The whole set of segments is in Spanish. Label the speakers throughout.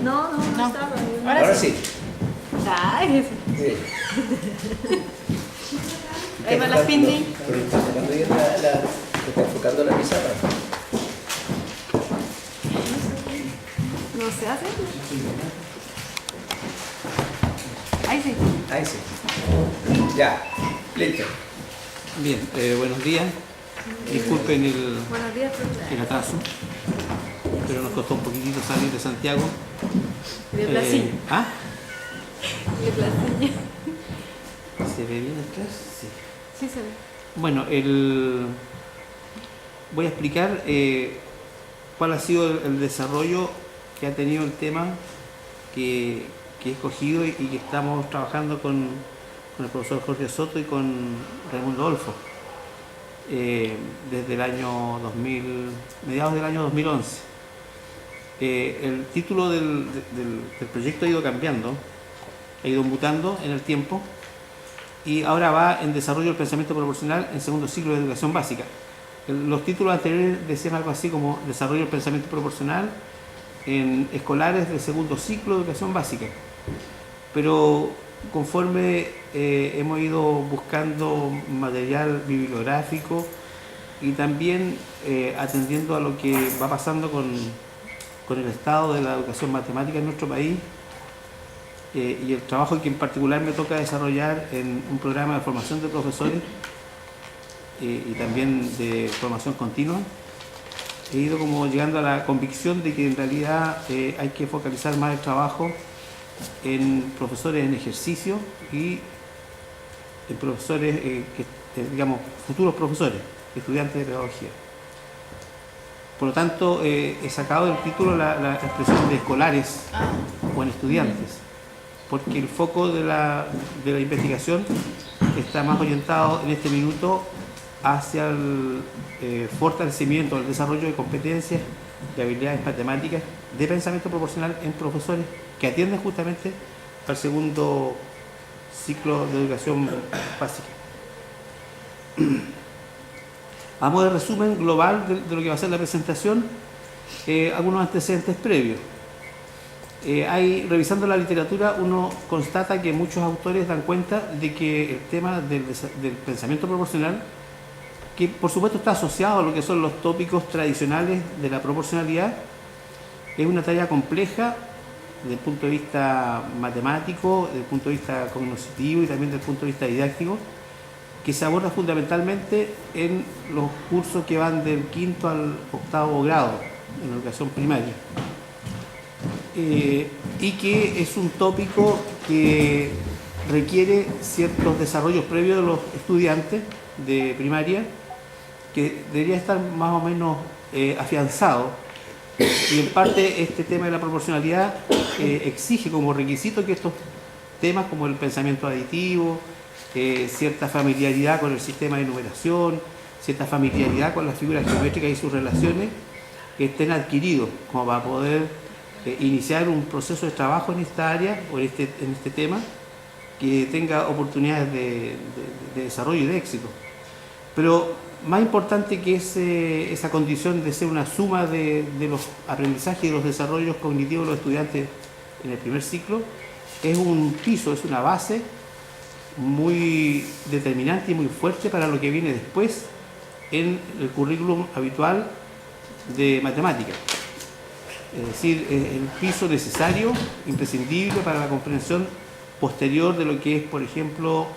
Speaker 1: No, no, no estaba.
Speaker 2: Ahora sí.
Speaker 1: Ay,
Speaker 2: Sí.
Speaker 1: ahí va la Cindy.
Speaker 2: Pero está enfocando bien está enfocando la pizarra.
Speaker 1: No se hace. Ahí sí.
Speaker 2: Ahí sí. Ya. Listo.
Speaker 3: Bien, buenos días. Disculpen
Speaker 1: Buenos días, profesor.
Speaker 3: el atraso, pero nos costó un poquitito salir de Santiago.
Speaker 1: De Placiña.
Speaker 3: ¿Ah?
Speaker 1: De Placiña.
Speaker 3: ¿Se ve bien atrás? Sí.
Speaker 1: Sí se ve.
Speaker 3: Bueno, voy a explicar cuál ha sido el desarrollo que ha tenido el tema que he escogido y que estamos trabajando con el profesor Jorge Soto y con Raimundo Olfo desde el año 2000, mediados del año 2011. El título del proyecto ha ido cambiando, ha ido mutando en el tiempo y ahora va en desarrollo del pensamiento proporcional en segundo ciclo de educación básica. Los títulos anteriores decían algo así como desarrollo del pensamiento proporcional en escolares del segundo ciclo de educación básica. Pero conforme hemos ido buscando material bibliográfico y también atendiendo a lo que va pasando con el estado de la educación matemática en nuestro país, y el trabajo que en particular me toca desarrollar en un programa de formación de profesores y también de formación continua, he ido como llegando a la convicción de que en realidad hay que focalizar más el trabajo en profesores en ejercicio y en profesores digamos, futuros profesores, estudiantes de pedagogía. Por lo tanto, he sacado del título la expresión de escolares o en estudiantes, porque el foco de la investigación está más orientado en este minuto hacia el fortalecimiento, el desarrollo de competencias y habilidades matemáticas de pensamiento proporcional en profesores que atienden justamente al segundo ciclo de educación básica. A modo de resumen global de lo que va a ser la presentación, algunos antecedentes previos. Revisando la literatura, uno constata que muchos autores dan cuenta de que el tema del pensamiento proporcional, que por supuesto está asociado a lo que son los tópicos tradicionales de la proporcionalidad, es una tarea compleja desde el punto de vista matemático, desde el punto de vista cognitivo y también desde el punto de vista didáctico, que se aborda fundamentalmente en los cursos que van del quinto al octavo grado en la educación primaria. Y que es un tópico que requiere ciertos desarrollos previos de los estudiantes de primaria, que debería estar más o menos afianzado. Y en parte este tema de la proporcionalidad exige como requisito que estos temas como el pensamiento aditivo, cierta familiaridad con el sistema de numeración, cierta familiaridad con las figuras geométricas y sus relaciones, estén adquiridos como para poder iniciar un proceso de trabajo en esta área o en este tema que tenga oportunidades de desarrollo y de éxito. Pero más importante que esa condición de ser una suma de los aprendizajes y de los desarrollos cognitivos de los estudiantes en el primer ciclo, es un piso, es una base muy determinante y muy fuerte para lo que viene después en el currículum habitual de matemáticas. Es decir, el piso necesario, imprescindible para la comprensión posterior de lo que es, por ejemplo,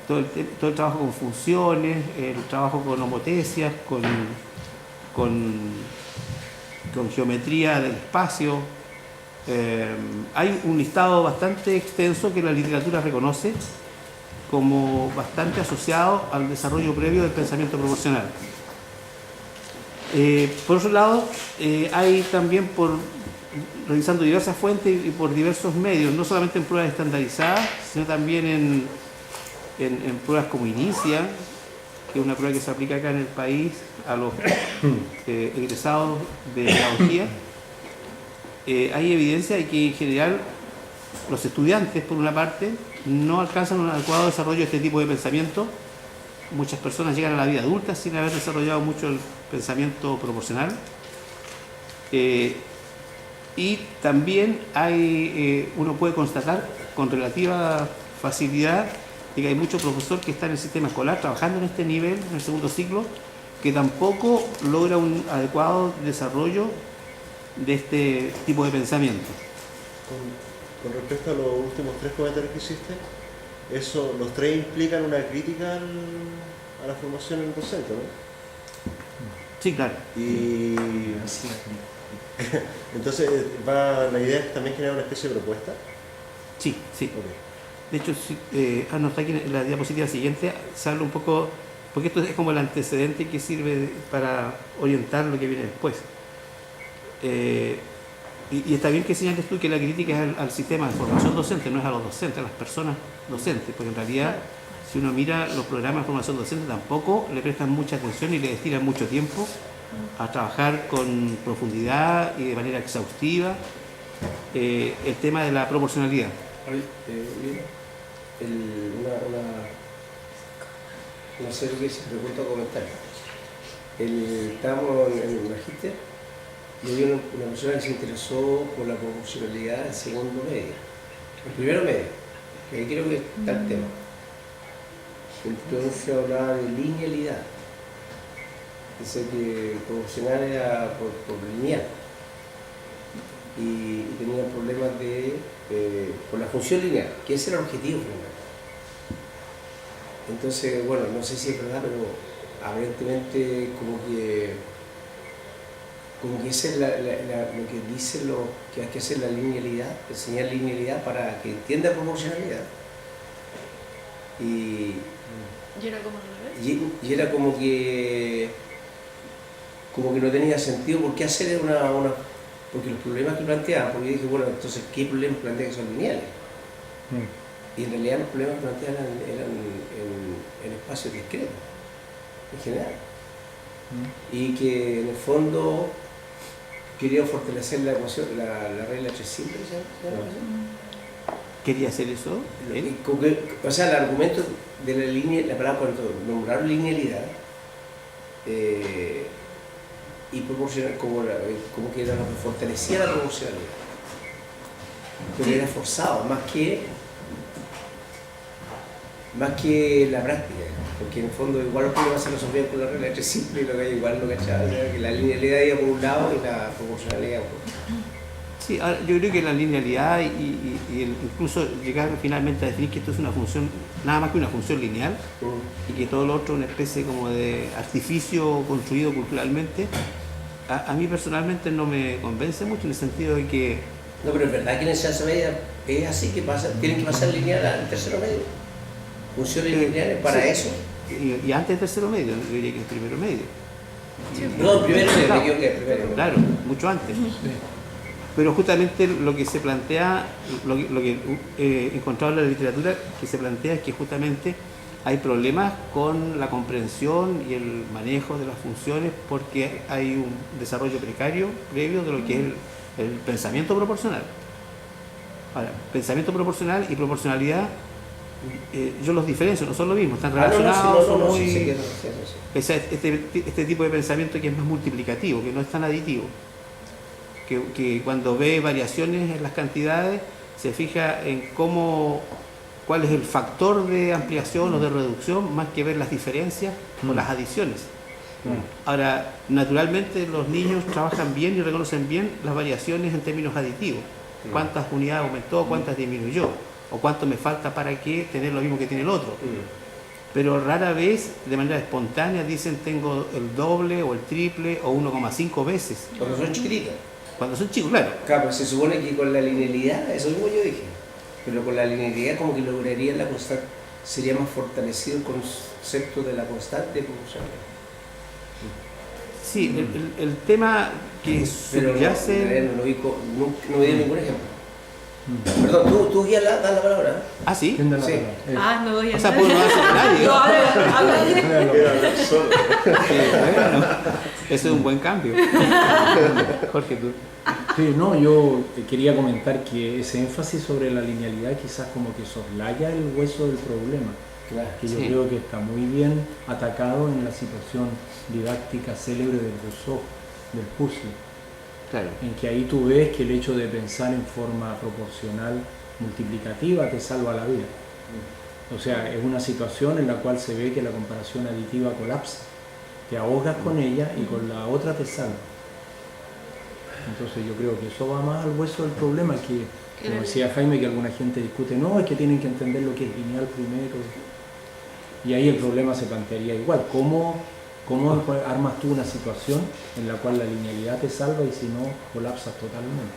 Speaker 3: todo el trabajo con funciones, el trabajo con homotecias, con geometría del espacio. Hay un listado bastante extenso que la literatura reconoce como bastante asociado al desarrollo previo del pensamiento proporcional. Por otro lado, hay también, revisando diversas fuentes y por diversos medios, no solamente en pruebas estandarizadas, sino también en pruebas como INICIA, que es una prueba que se aplica acá en el país a los egresados de pedagogía, hay evidencia de que en general los estudiantes, por una parte, no alcanzan un adecuado desarrollo de este tipo de pensamiento. Muchas personas llegan a la vida adulta sin haber desarrollado mucho el pensamiento proporcional. Y también uno puede constatar con relativa facilidad de que hay muchos profesores que están en el sistema escolar trabajando en este nivel, en el segundo ciclo, que tampoco logra un adecuado desarrollo de este tipo de pensamiento.
Speaker 4: Con respecto a los últimos 3 comentarios que hiciste, los 3 implican una crítica a la formación en el docente, ¿no?
Speaker 3: Sí, claro.
Speaker 4: Y entonces, la idea es también generar una especie de propuesta.
Speaker 3: Sí, sí.
Speaker 4: Okay.
Speaker 3: De hecho, no está aquí en la diapositiva siguiente, se habla un poco, porque esto es como el antecedente que sirve para orientar lo que viene después. Y está bien que señales tú que la crítica es al sistema de formación docente, no es a los docentes, a las personas docentes, porque en realidad, si uno mira los programas de formación docente, tampoco le prestan mucha atención y le destinan mucho tiempo a trabajar con profundidad y de manera exhaustiva el tema de la proporcionalidad.
Speaker 2: No sé lo que se pregunta o comentario. Estábamos en el magíster y había una persona que se interesó por la proporcionalidad del segundo medio, el primero medio, que ahí creo que está el tema. Entonces hablaba de linealidad. Dice que proporcional era por lineal y tenía problemas por la función lineal, que ese era el objetivo final. Entonces, bueno, no sé si es verdad, pero aparentemente como que esa es lo que dice que hay que hacer la linealidad, enseñar linealidad para que entienda proporcionalidad. Y
Speaker 1: era como al revés.
Speaker 2: Y era como que no tenía sentido por qué hacer porque los problemas que planteaban, porque yo dije, bueno, entonces, ¿qué problemas plantean que son lineales? Y en realidad los problemas que planteaban eran en espacios discretos, en general. Y que en el fondo quería fortalecer la ecuación, la regla 3 simple, ¿sabes?
Speaker 3: ¿Quería hacer eso?
Speaker 2: O sea, el argumento de la línea, la palabra cuando nombraron linealidad, y proporcional, como que era lo que fortalecía la proporcionalidad. Pero era forzado, más que la práctica, porque en el fondo igual los problemas se resolvían con la regla de 3 simple y lo que igual no cachaba, que la linealidad iba por un lado y la proporcionalidad por otro.
Speaker 3: Sí, ahora, yo creo que la linealidad y incluso llegar finalmente a definir que esto es una función, nada más que una función lineal, y que todo lo otro es una especie como de artificio construido culturalmente, a mí personalmente no me convence mucho en el sentido de que...
Speaker 2: No, pero es verdad que en enseñanza media es así, que tienen que pasar lineal al tercero medio. Funciones lineales para
Speaker 3: sí.
Speaker 2: eso.
Speaker 3: Y antes del tercero medio, yo diría que el primero medio.
Speaker 2: No, primero medio,
Speaker 3: claro,
Speaker 2: me equivoqué, primero.
Speaker 3: Claro, mucho antes. Pero justamente lo que se plantea, lo que he encontrado en la literatura que se plantea es que justamente hay problemas con la comprensión y el manejo de las funciones porque hay un desarrollo precario previo de lo que es el pensamiento proporcional. Ahora, pensamiento proporcional y proporcionalidad, yo los diferencio, no son lo mismo, están relacionados, son muy... Este tipo de pensamiento que es más multiplicativo, que no es tan aditivo. Que cuando ve variaciones en las cantidades se fija en cuál es el factor de ampliación o de reducción más que ver las diferencias o las adiciones. Ahora, naturalmente los niños trabajan bien y reconocen bien las variaciones en términos aditivos. ¿Cuántas unidades aumentó, cuántas disminuyó? O cuánto me falta para que tener lo mismo que tiene el otro. Pero rara vez, de manera espontánea, dicen tengo el doble o el triple o 1,5 veces.
Speaker 2: Cuando son chiquititos.
Speaker 3: Cuando son chicos, claro.
Speaker 2: Claro, pues se supone que con la linealidad, eso mismo yo dije, pero con la linealidad como que lograría la constante, sería más fortalecido el concepto de la constante proporcionalidad.
Speaker 3: Sí, el tema que subyace...
Speaker 2: No me dio ningún ejemplo. Perdón, tú ya das la palabra.
Speaker 3: ¿Ah, sí?
Speaker 5: ¿Quién da la
Speaker 2: Sí.
Speaker 5: palabra?
Speaker 1: No voy a
Speaker 3: O sea, pues no hace nadie.
Speaker 1: No, habla.
Speaker 3: Bueno, eso es un buen cambio. Jorge, tú.
Speaker 5: Sí, no, yo quería comentar que ese énfasis sobre la linealidad quizás como que soslaya el hueso del problema,
Speaker 2: Claro.
Speaker 5: que yo
Speaker 3: Sí.
Speaker 5: creo que está muy bien atacado en la situación didáctica célebre del Rousseau, del puzzle.
Speaker 3: Claro.
Speaker 5: en que ahí tú ves que el hecho de pensar en forma proporcional multiplicativa te salva la vida. O sea, es una situación en la cual se ve que la comparación aditiva colapsa. Te ahogas con ella y con la otra te salva. Entonces yo creo que eso va más al hueso del problema, que, como decía Jaime, que alguna gente discute, no, es que tienen que entender lo que es lineal primero. Y ahí el problema se plantearía igual. ¿Cómo armas tú una situación en la cual la linealidad te salva y si no, colapsas totalmente?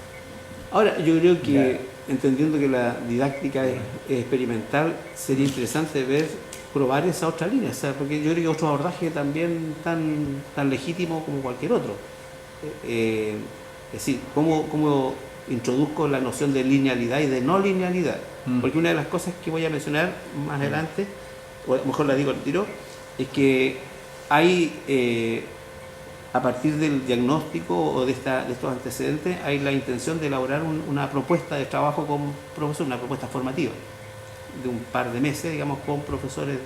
Speaker 3: Ahora, yo creo que, entendiendo que la didáctica es experimental, sería interesante probar esa otra línea, o sea, porque yo creo que otro abordaje también tan legítimo como cualquier otro. Es decir, ¿cómo introduzco la noción de linealidad y de no linealidad? Porque una de las cosas que voy a mencionar más adelante, o a lo mejor la digo al tiro, es que hay, a partir del diagnóstico o de estos antecedentes, hay la intención de elaborar una propuesta de trabajo con profesor, una propuesta formativa de un par de meses, digamos, con profesores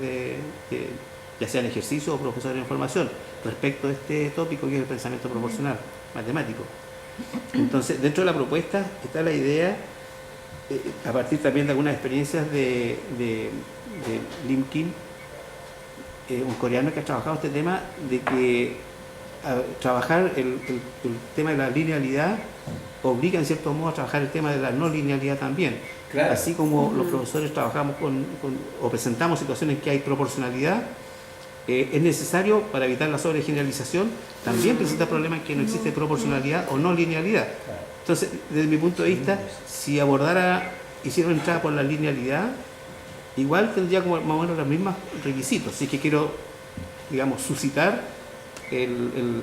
Speaker 3: ya sean ejercicio o profesores en formación, respecto a este tópico que es el pensamiento proporcional matemático. Entonces, dentro de la propuesta está la idea, a partir también de algunas experiencias de Lim Kim, un coreano que ha trabajado este tema, de que trabajar el tema de la linealidad obliga en cierto modo a trabajar el tema de la no linealidad también.
Speaker 2: Claro.
Speaker 3: Así como los profesores trabajamos o presentamos situaciones en que hay proporcionalidad, es necesario, para evitar la sobregeneralización, también presentar problemas en que no existe proporcionalidad o no linealidad. Entonces, desde mi punto de vista, si hiciera una entrada por la linealidad, igual tendría como más o menos los mismos requisitos. Si es que quiero, digamos, suscitar el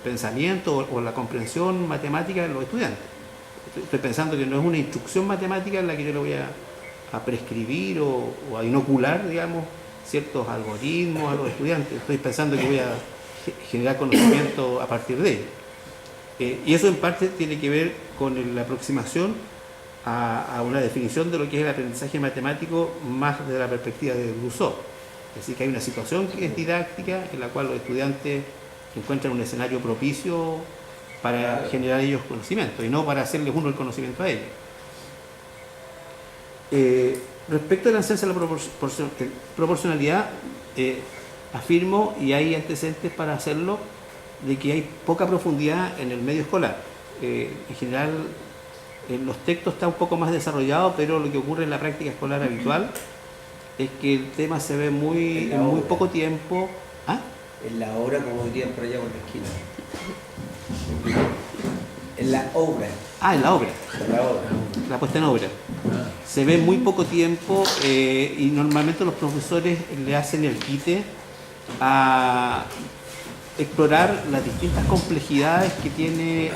Speaker 3: pensamiento o la comprensión matemática de los estudiantes. Estoy pensando que no es una instrucción matemática en la que yo le voy a prescribir o a inocular, digamos, ciertos algoritmos a los estudiantes. Estoy pensando que voy a generar conocimiento a partir de ello. Y eso en parte tiene que ver con la aproximación a una definición de lo que es el aprendizaje matemático más desde la perspectiva de Rousseau. Es decir, que hay una situación que es didáctica en la cual los estudiantes encuentran un escenario propicio para generar ellos conocimiento y no para hacerles uno el conocimiento a ellos. Respecto a la enseñanza de la proporcionalidad, afirmo, y hay antecedentes para hacerlo, de que hay poca profundidad en el medio escolar. En general, en los textos está un poco más desarrollado, pero lo que ocurre en la práctica escolar habitual es que el tema se ve en muy poco tiempo. ¿Ah?
Speaker 2: En la obra, como dirían por allá por la esquina. En la obra.
Speaker 3: Ah, en la obra.
Speaker 2: En la obra.
Speaker 3: La puesta en obra. Se ve en muy poco tiempo y normalmente los profesores le hacen el quite a explorar las distintas complejidades que tiene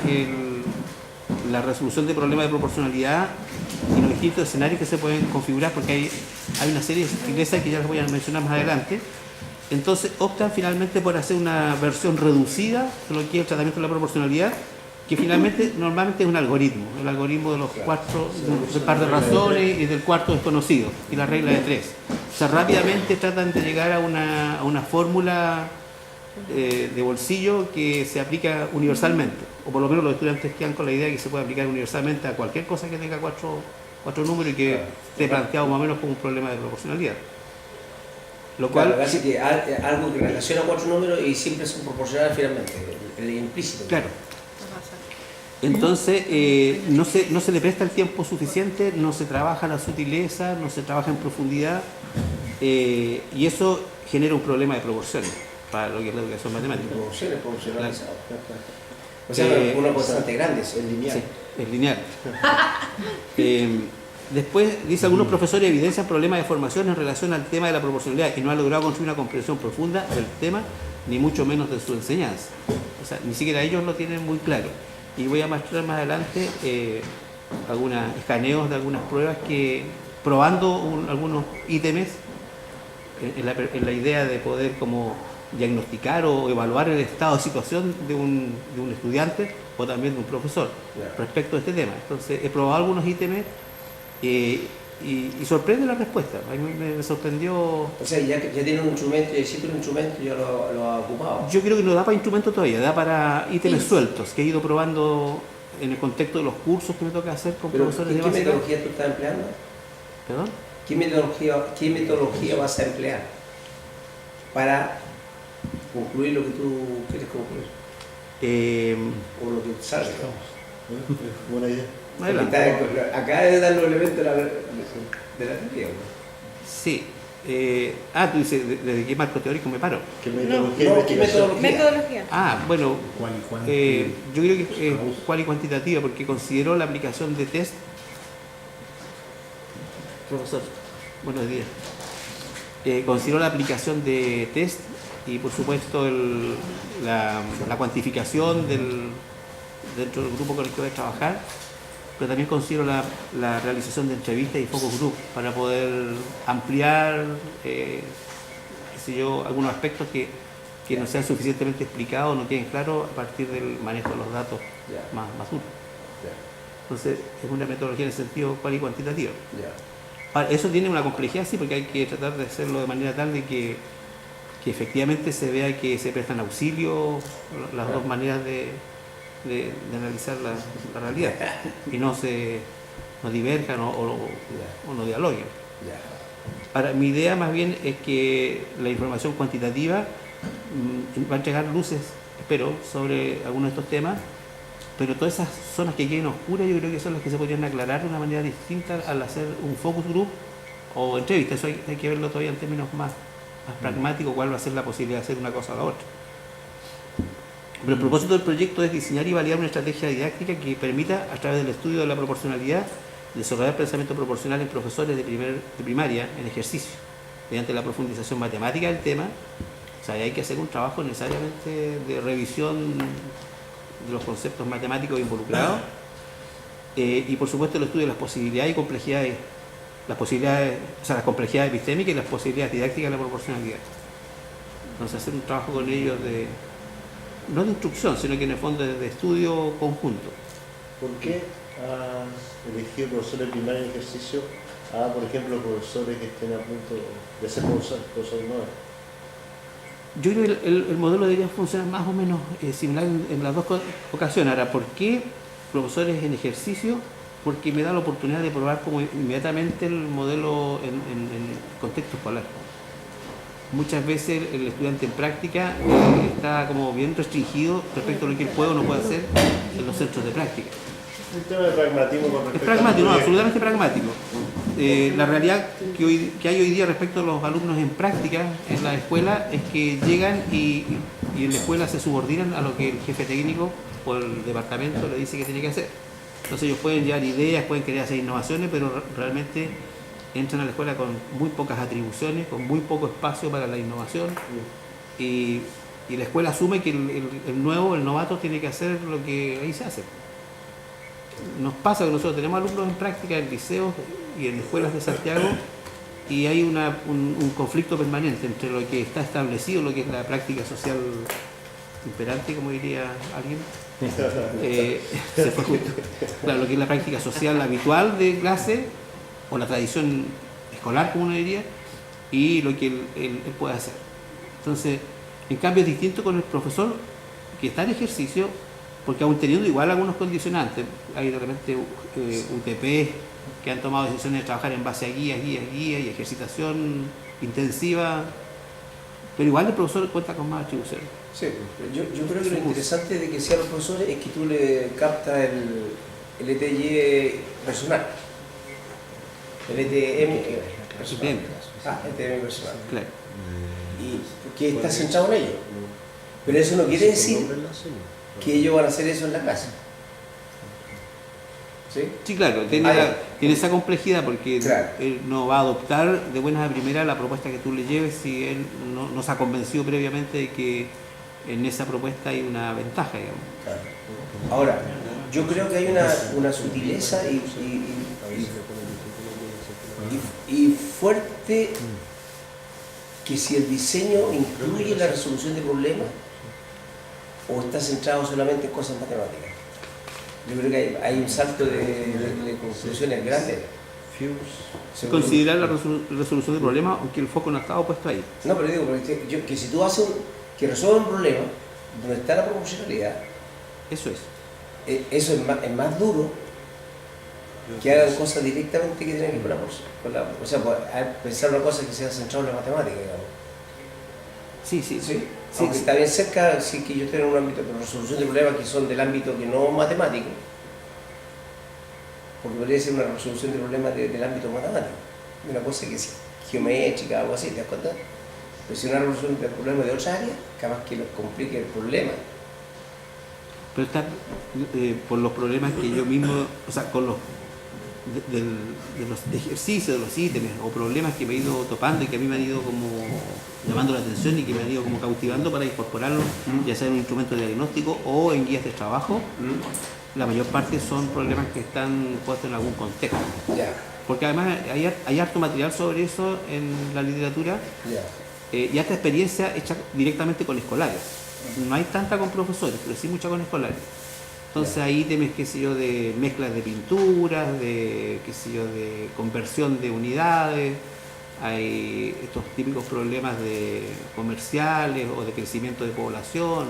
Speaker 3: la resolución de problemas de proporcionalidad y los distintos escenarios que se pueden configurar, porque hay una serie de sutilezas que ya les voy a mencionar más adelante. Entonces optan finalmente por hacer una versión reducida de lo que es el tratamiento de la proporcionalidad, que finalmente normalmente es un algoritmo, el algoritmo de los cuatro, del par de razones y del cuarto desconocido, y la regla de 3. O sea, rápidamente tratan de llegar a una fórmula de bolsillo que se aplica universalmente, o por lo menos los estudiantes quedan con la idea de que se puede aplicar universalmente a cualquier cosa que tenga cuatro números y que esté planteado más o menos como un problema de proporcionalidad. Lo cual,
Speaker 2: claro, que algo que relaciona 4 números y siempre son proporcionales finalmente, el implícito.
Speaker 3: Claro. Entonces, no se le presta el tiempo suficiente, no se trabaja la sutileza, no se trabaja en profundidad, y eso genera un problema de proporciones para lo que es la educación matemática.
Speaker 2: Proporciones, proporcionalizadas.
Speaker 3: Claro.
Speaker 2: O sea, una constante grande,
Speaker 4: Es lineal.
Speaker 3: Sí, es lineal. Después, dice, algunos profesores evidencian problemas de formación en relación al tema de la proporcionalidad y no han logrado construir una comprensión profunda del tema, ni mucho menos de su enseñanza. O sea, ni siquiera ellos lo tienen muy claro. Y voy a mostrar más adelante algunos escaneos de algunas pruebas que, probando algunos ítems, en la idea de poder como diagnosticar o evaluar el estado de situación de un estudiante o también de un profesor respecto a este tema. Entonces, he probado algunos ítems y y sorprende la respuesta. A mí me sorprendió.
Speaker 2: O sea, ya tiene un instrumento, ya existe un instrumento, ya lo ha ocupado.
Speaker 3: Yo creo que no da para instrumento todavía, da para ítems sueltos, que he ido probando en el contexto de los cursos que me toca hacer con
Speaker 2: Pero,
Speaker 3: profesores de
Speaker 2: ¿qué
Speaker 3: básica.
Speaker 2: metodología tú estás empleando?
Speaker 3: ¿Perdón?
Speaker 2: ¿Qué metodología vas a emplear para concluir lo que tú quieres concluir? O lo que sabes.
Speaker 4: Buena idea.
Speaker 3: Adelante.
Speaker 2: Acá es dar los elementos de la teoría, ¿no?
Speaker 3: Sí. Tú dices, ¿desde qué marco teórico me paro?
Speaker 4: ¿Qué
Speaker 1: No,
Speaker 4: metodología de
Speaker 2: ¿qué
Speaker 4: investigación?
Speaker 1: Metodología.
Speaker 3: Bueno,
Speaker 5: ¿Cuál y cuánto?
Speaker 3: yo creo que es cual y cuantitativa, porque considero la aplicación de test. Profesor, buenos días. Considero la aplicación de test y por supuesto la cuantificación dentro del grupo con el que voy a trabajar, pero también considero la realización de entrevistas y focus group para poder ampliar algunos aspectos que no sean suficientemente explicados o no queden claros a partir del manejo de los datos más duros. Entonces es una metodología en el sentido cual y cuantitativa. Ahora, eso tiene una complejidad, sí, porque hay que tratar de hacerlo de manera tal de que efectivamente se vea que se prestan auxilio las dos maneras de analizar la realidad y no diverjan o no dialoguen. Ahora, mi idea más bien es que la información cuantitativa va a entregar luces, espero, sobre algunos de estos temas, pero todas esas zonas que queden oscuras yo creo que son las que se podrían aclarar de una manera distinta al hacer un focus group o entrevista. Eso hay que verlo todavía en términos más pragmáticos, cuál va a ser la posibilidad de hacer una cosa o la otra. Pero el propósito del proyecto es diseñar y validar una estrategia didáctica que permita, a través del estudio de la proporcionalidad, desarrollar pensamiento proporcional en profesores de primaria en ejercicio, mediante la profundización matemática del tema. O sea, hay que hacer un trabajo necesariamente de revisión de los conceptos matemáticos involucrados y por supuesto el estudio de las posibilidades y complejidades, las complejidades epistémicas y las posibilidades didácticas de la proporcionalidad. Entonces hacer un trabajo con ellos no de instrucción, sino que en el fondo de estudio conjunto.
Speaker 4: ¿Por qué ha elegido profesores de primaria en ejercicio a, por ejemplo, profesores que estén a punto de ser profesores nuevos?
Speaker 3: Yo creo que el modelo debería funcionar más o menos similar en las dos ocasiones. Ahora, ¿por qué profesores en ejercicio? Porque me da la oportunidad de probar como inmediatamente el modelo en contexto escolar. Muchas veces el estudiante en práctica está como bien restringido respecto a lo que él puede o no puede hacer en los centros de práctica.
Speaker 4: Un tema de pragmatismo con respecto
Speaker 3: Es pragmático,
Speaker 4: al
Speaker 3: absolutamente pragmático. La realidad que hay hoy día respecto a los alumnos en práctica en la escuela es que llegan y en la escuela se subordinan a lo que el jefe técnico o el departamento le dice que tiene que hacer. Entonces ellos pueden llevar ideas, pueden querer hacer innovaciones, pero realmente entran a la escuela con muy pocas atribuciones, con muy poco espacio para la innovación y la escuela asume que el novato tiene que hacer lo que ahí se hace. Nos pasa que nosotros tenemos alumnos en práctica en liceos y en escuelas de Santiago y hay un conflicto permanente entre lo que está establecido, lo que es la práctica social imperante, como diría alguien, claro, lo que es la práctica social habitual de clase o la tradición escolar, como uno diría, y lo que él puede hacer. Entonces, en cambio es distinto con el profesor que está en ejercicio, porque aún teniendo igual algunos condicionantes, hay de repente UTP que han tomado decisiones de trabajar en base a guías y ejercitación intensiva, pero igual el profesor cuenta con más atribuciones.
Speaker 2: Sí, yo creo que lo interesante de que sean los profesores es que tú le captas el ETY personal, el ETM personal. ETM personal.
Speaker 3: Claro.
Speaker 2: Y que está centrado en ello. Pero eso no quiere decir que ellos van a hacer eso en la clase. ¿Sí?
Speaker 3: Sí, claro, tiene esa complejidad porque él no va a adoptar de buenas a primeras la propuesta que tú le lleves si él no se ha convencido previamente de que en esa propuesta hay una ventaja, digamos.
Speaker 2: Claro. Ahora, yo creo que hay una sutileza y fuerte que si el diseño incluye la resolución de problemas o está centrado solamente en cosas matemáticas. Yo creo que hay un salto de conclusiones grandes.
Speaker 3: considerar la resolución del problema, aunque el foco no estaba puesto ahí.
Speaker 2: No, pero digo, porque que si tú haces que resuelva un problema donde está la proporcionalidad,
Speaker 3: Eso es.
Speaker 2: eso es más duro que hagan cosas directamente que tienen que ver con la o sea, pues, pensar una cosa que sea centrada en la matemática, digamos.
Speaker 3: Sí, sí,
Speaker 2: Sí,
Speaker 3: sí.
Speaker 2: aunque está bien cerca, sí que yo estoy en un ámbito de resolución de problemas que son del ámbito que no matemático, porque podría ser una resolución de problemas del ámbito matemático, de una cosa que es geométrica, algo así, ¿te das cuenta? Pero si una resolución de problemas de otra área, capaz que nos complique el problema.
Speaker 3: Pero está por los problemas que yo mismo, o sea, con los de los ejercicios, de los ítems o problemas que me he ido topando y que a mí me han ido como llamando la atención y que me han ido como cautivando para incorporarlos, ya sea en un instrumento de diagnóstico o en guías de trabajo. La mayor parte son problemas que están puestos en algún contexto.
Speaker 2: Ya,
Speaker 3: Porque además hay harto material sobre eso en la literatura
Speaker 2: ya.
Speaker 3: y harta experiencia hecha directamente con escolares. No hay tanta con profesores, pero sí mucha con escolares. Entonces hay ítems, qué sé yo, de mezclas de pinturas, de, qué sé yo, de conversión de unidades, hay estos típicos problemas de comerciales o de crecimiento de población.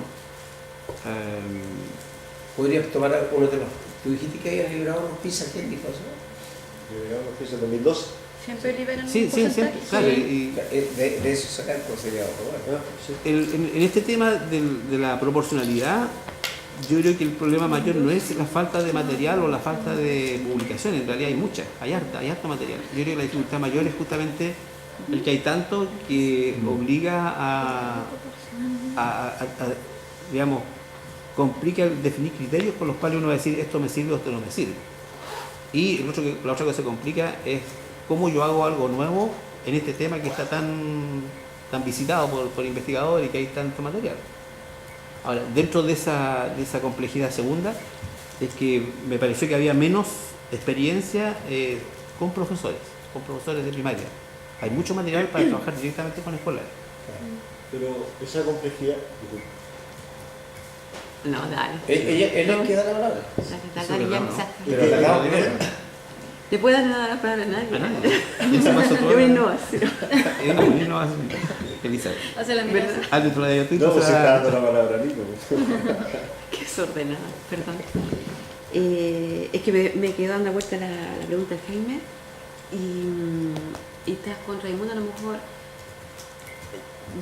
Speaker 2: Podrías tomar alguno de los. Tú dijiste que habían liberado unos PISA científicos, ¿no?
Speaker 4: Llegamos a FISA 2012.
Speaker 1: Siempre liberan
Speaker 3: Sí,
Speaker 1: un
Speaker 3: sí, sí,
Speaker 1: porcentaje.
Speaker 3: claro.
Speaker 1: Sí.
Speaker 3: Y
Speaker 2: De eso sacar pues sería otro, bueno.
Speaker 4: Sí.
Speaker 3: en este tema de la proporcionalidad, yo creo que el problema mayor no es la falta de material o la falta de publicación, en realidad hay mucha, hay harto material. Yo creo que la dificultad mayor es justamente el que hay tanto que obliga a digamos, complica el definir criterios por los cuales uno va a decir esto me sirve o esto no me sirve. Y la otra cosa que se complica es cómo yo hago algo nuevo en este tema que está tan visitado por investigadores y que hay tanto material. Ahora, dentro de esa complejidad segunda, es que me pareció que había menos experiencia con profesores de primaria. Hay mucho material para trabajar directamente con escolares.
Speaker 4: Pero esa complejidad,
Speaker 1: No, dale.
Speaker 2: Él es que da la palabra.
Speaker 1: Dale, ya empezaste.
Speaker 2: Pero la damos primero.
Speaker 1: ¿Le puedes dar la palabra a nadie?
Speaker 3: A nadie. Y eso pasó todo.
Speaker 1: Yo me innovación.
Speaker 3: Elizabeth.
Speaker 1: Hace la mirada.
Speaker 3: Dentro de
Speaker 4: no, pues se está dando la palabra a Nico.
Speaker 1: Qué desordenada, perdón. Es que me quedó dando vuelta la pregunta de Jaime y estás con Raimundo, a lo mejor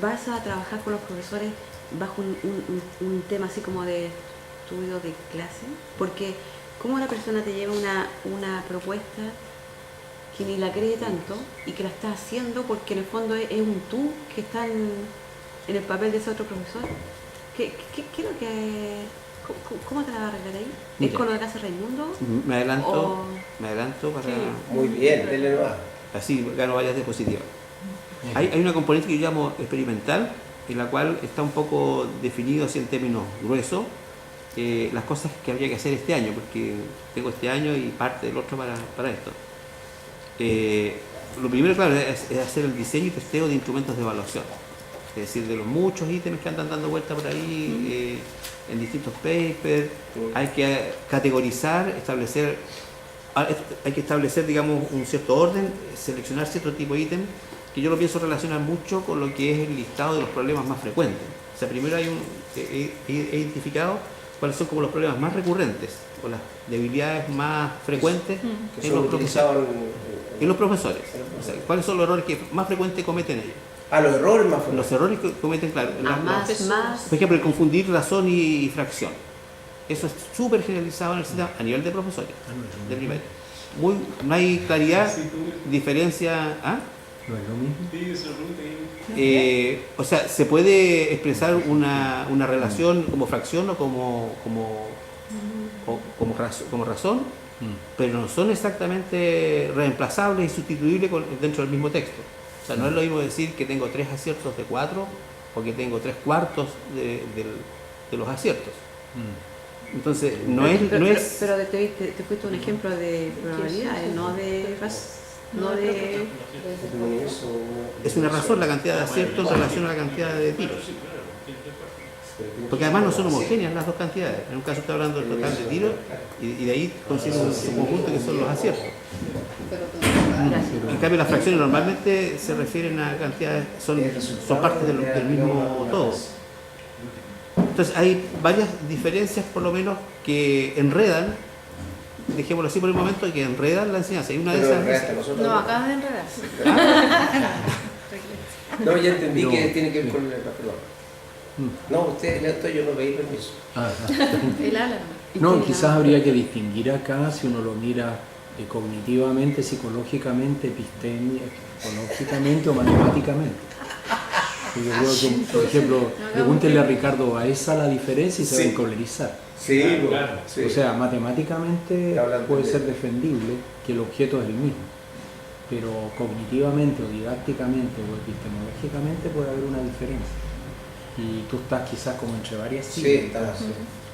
Speaker 1: vas a trabajar con los profesores bajo un tema así como de estudio de clase, porque cómo la persona te lleva una propuesta que ni la cree tanto y que la está haciendo porque en el fondo es un tú que está en el papel de ese otro profesor. ¿Qué es lo que... ¿Cómo te la vas a arreglar ahí?
Speaker 3: Mira,
Speaker 1: ¿Es con lo que hace Raimundo?
Speaker 3: Me adelanto para...
Speaker 1: Sí.
Speaker 2: Muy bien, denle nomás.
Speaker 3: Así gano varias diapositivas. Hay una componente que yo llamo experimental, en la cual está un poco definido así en términos gruesos las cosas que habría que hacer este año, porque tengo este año y parte del otro para esto. Lo primero, claro, es hacer el diseño y testeo de instrumentos de evaluación, es decir, de los muchos ítems que andan dando vuelta por ahí en distintos papers. Hay que categorizar, hay que establecer, digamos, un cierto orden, seleccionar cierto tipo de ítem, que yo lo pienso relacionar mucho con lo que es el listado de los problemas más frecuentes. O sea, primero he identificado cuáles son como los problemas más recurrentes o las debilidades más frecuentes
Speaker 2: Que
Speaker 3: en
Speaker 2: son
Speaker 3: los
Speaker 2: utilizados
Speaker 3: profesores. En los profesores. O sea, ¿cuáles son los errores que más frecuentes cometen ellos?
Speaker 2: los errores más fuertes.
Speaker 3: Los errores que cometen, claro.
Speaker 1: Más.
Speaker 3: Por ejemplo, el confundir razón y fracción. Eso es súper generalizado en el sistema a nivel de profesores de primaria. No hay claridad, diferencia.
Speaker 5: ¿No es lo mismo?
Speaker 3: O sea, se puede expresar una relación como fracción o como razón, pero no son exactamente reemplazables y sustituibles dentro del mismo texto. O sea, no es lo mismo decir que tengo 3 aciertos de 4 o que tengo 3/4 de los aciertos. Entonces, no es...
Speaker 1: Pero te fuiste un ejemplo de probabilidades, no de...
Speaker 3: Es una razón la cantidad de aciertos en relación a la cantidad de tiros. Porque además no son homogéneas las dos cantidades. En un caso estoy hablando del total de tiros y de ahí consigo un conjunto que son los aciertos.
Speaker 1: Gracias.
Speaker 3: En cambio, las fracciones normalmente se refieren a cantidades, son parte del mismo todo. Entonces hay varias diferencias por lo menos que enredan, dejémoslo así por el momento, que enredan la enseñanza. Y una de
Speaker 2: Pero
Speaker 3: esas
Speaker 2: real, nosotros
Speaker 6: No,
Speaker 2: no.
Speaker 6: acabas de enredarse.
Speaker 2: No, ya entendí
Speaker 5: No.
Speaker 2: que tiene que ver con el perdón. No, usted, yo no pedí permiso.
Speaker 6: El ala.
Speaker 5: No, quizás habría que distinguir acá si uno lo mira cognitivamente, psicológicamente, epistemológicamente o matemáticamente. Yo creo que, por ejemplo, pregúntele a Ricardo Baeza la diferencia y se va a
Speaker 2: Sí.
Speaker 5: encolerizar.
Speaker 2: Sí,
Speaker 7: Claro.
Speaker 2: sí.
Speaker 5: O sea, matemáticamente
Speaker 2: Hablando
Speaker 5: puede
Speaker 2: de-
Speaker 5: ser defendible que el objeto es el mismo, pero cognitivamente o didácticamente o epistemológicamente puede haber una diferencia. Y tú estás quizás como entre varias
Speaker 2: Sí,
Speaker 5: sillas.
Speaker 2: está así.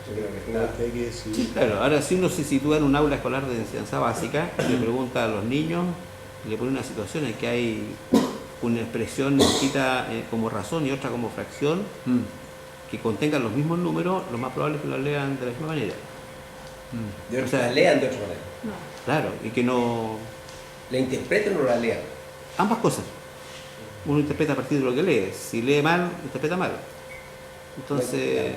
Speaker 2: Yo creo que
Speaker 4: Claro,
Speaker 2: está.
Speaker 4: que hay que decidir.
Speaker 3: Sí, claro. Ahora, si uno se sitúa en un aula escolar de enseñanza básica y le pregunta a los niños, le pone una situación en que hay una expresión escrita como razón y otra como fracción,
Speaker 5: Mm,
Speaker 3: que contengan los mismos números, lo más probable es que lo lean de la misma manera.
Speaker 5: mm.
Speaker 2: De
Speaker 3: O sea,
Speaker 2: la lean de otra manera.
Speaker 6: No.
Speaker 3: Claro, y que no...
Speaker 2: La interpreten o la lean.
Speaker 3: Ambas cosas. Uno interpreta a partir de lo que lee. Si lee mal, interpreta mal. Entonces...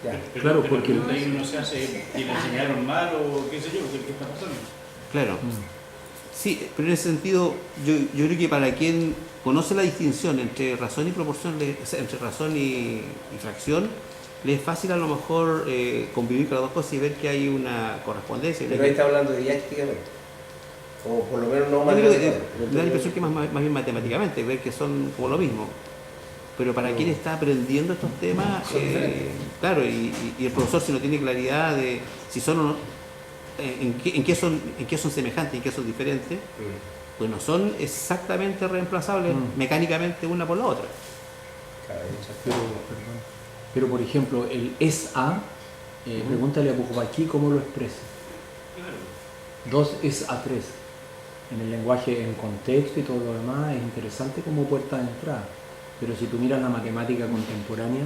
Speaker 2: Ya.
Speaker 5: Claro, porque-
Speaker 7: la pregunta ahí uno se hace, ¿y le enseñaron mal o qué sé yo? ¿Qué está pasando?
Speaker 3: Claro.
Speaker 5: Mm.
Speaker 3: Sí, pero en ese sentido, yo creo que para quien conoce la distinción entre razón y proporción, o sea, entre razón y fracción, le es fácil a lo mejor convivir con las dos cosas y ver que hay una correspondencia.
Speaker 2: Pero ahí está hablando didácticamente. O por lo menos no
Speaker 3: Yo creo que
Speaker 2: matemáticamente.
Speaker 3: me da la impresión que más bien matemáticamente, ver que son como lo mismo. Pero para quien está aprendiendo estos temas,
Speaker 2: Son diferentes.
Speaker 3: claro, y el profesor si no tiene claridad de si son o no, en qué son semejantes, en qué son diferentes, pues no son exactamente reemplazables mecánicamente una por la otra.
Speaker 5: Pero, por ejemplo, el es A, pregúntale a Bourbaki cómo lo expresa.
Speaker 7: Claro.
Speaker 5: 2 es a 3. En el lenguaje, en contexto y todo lo demás, es interesante como puerta de entrada. Pero si tú miras la matemática contemporánea,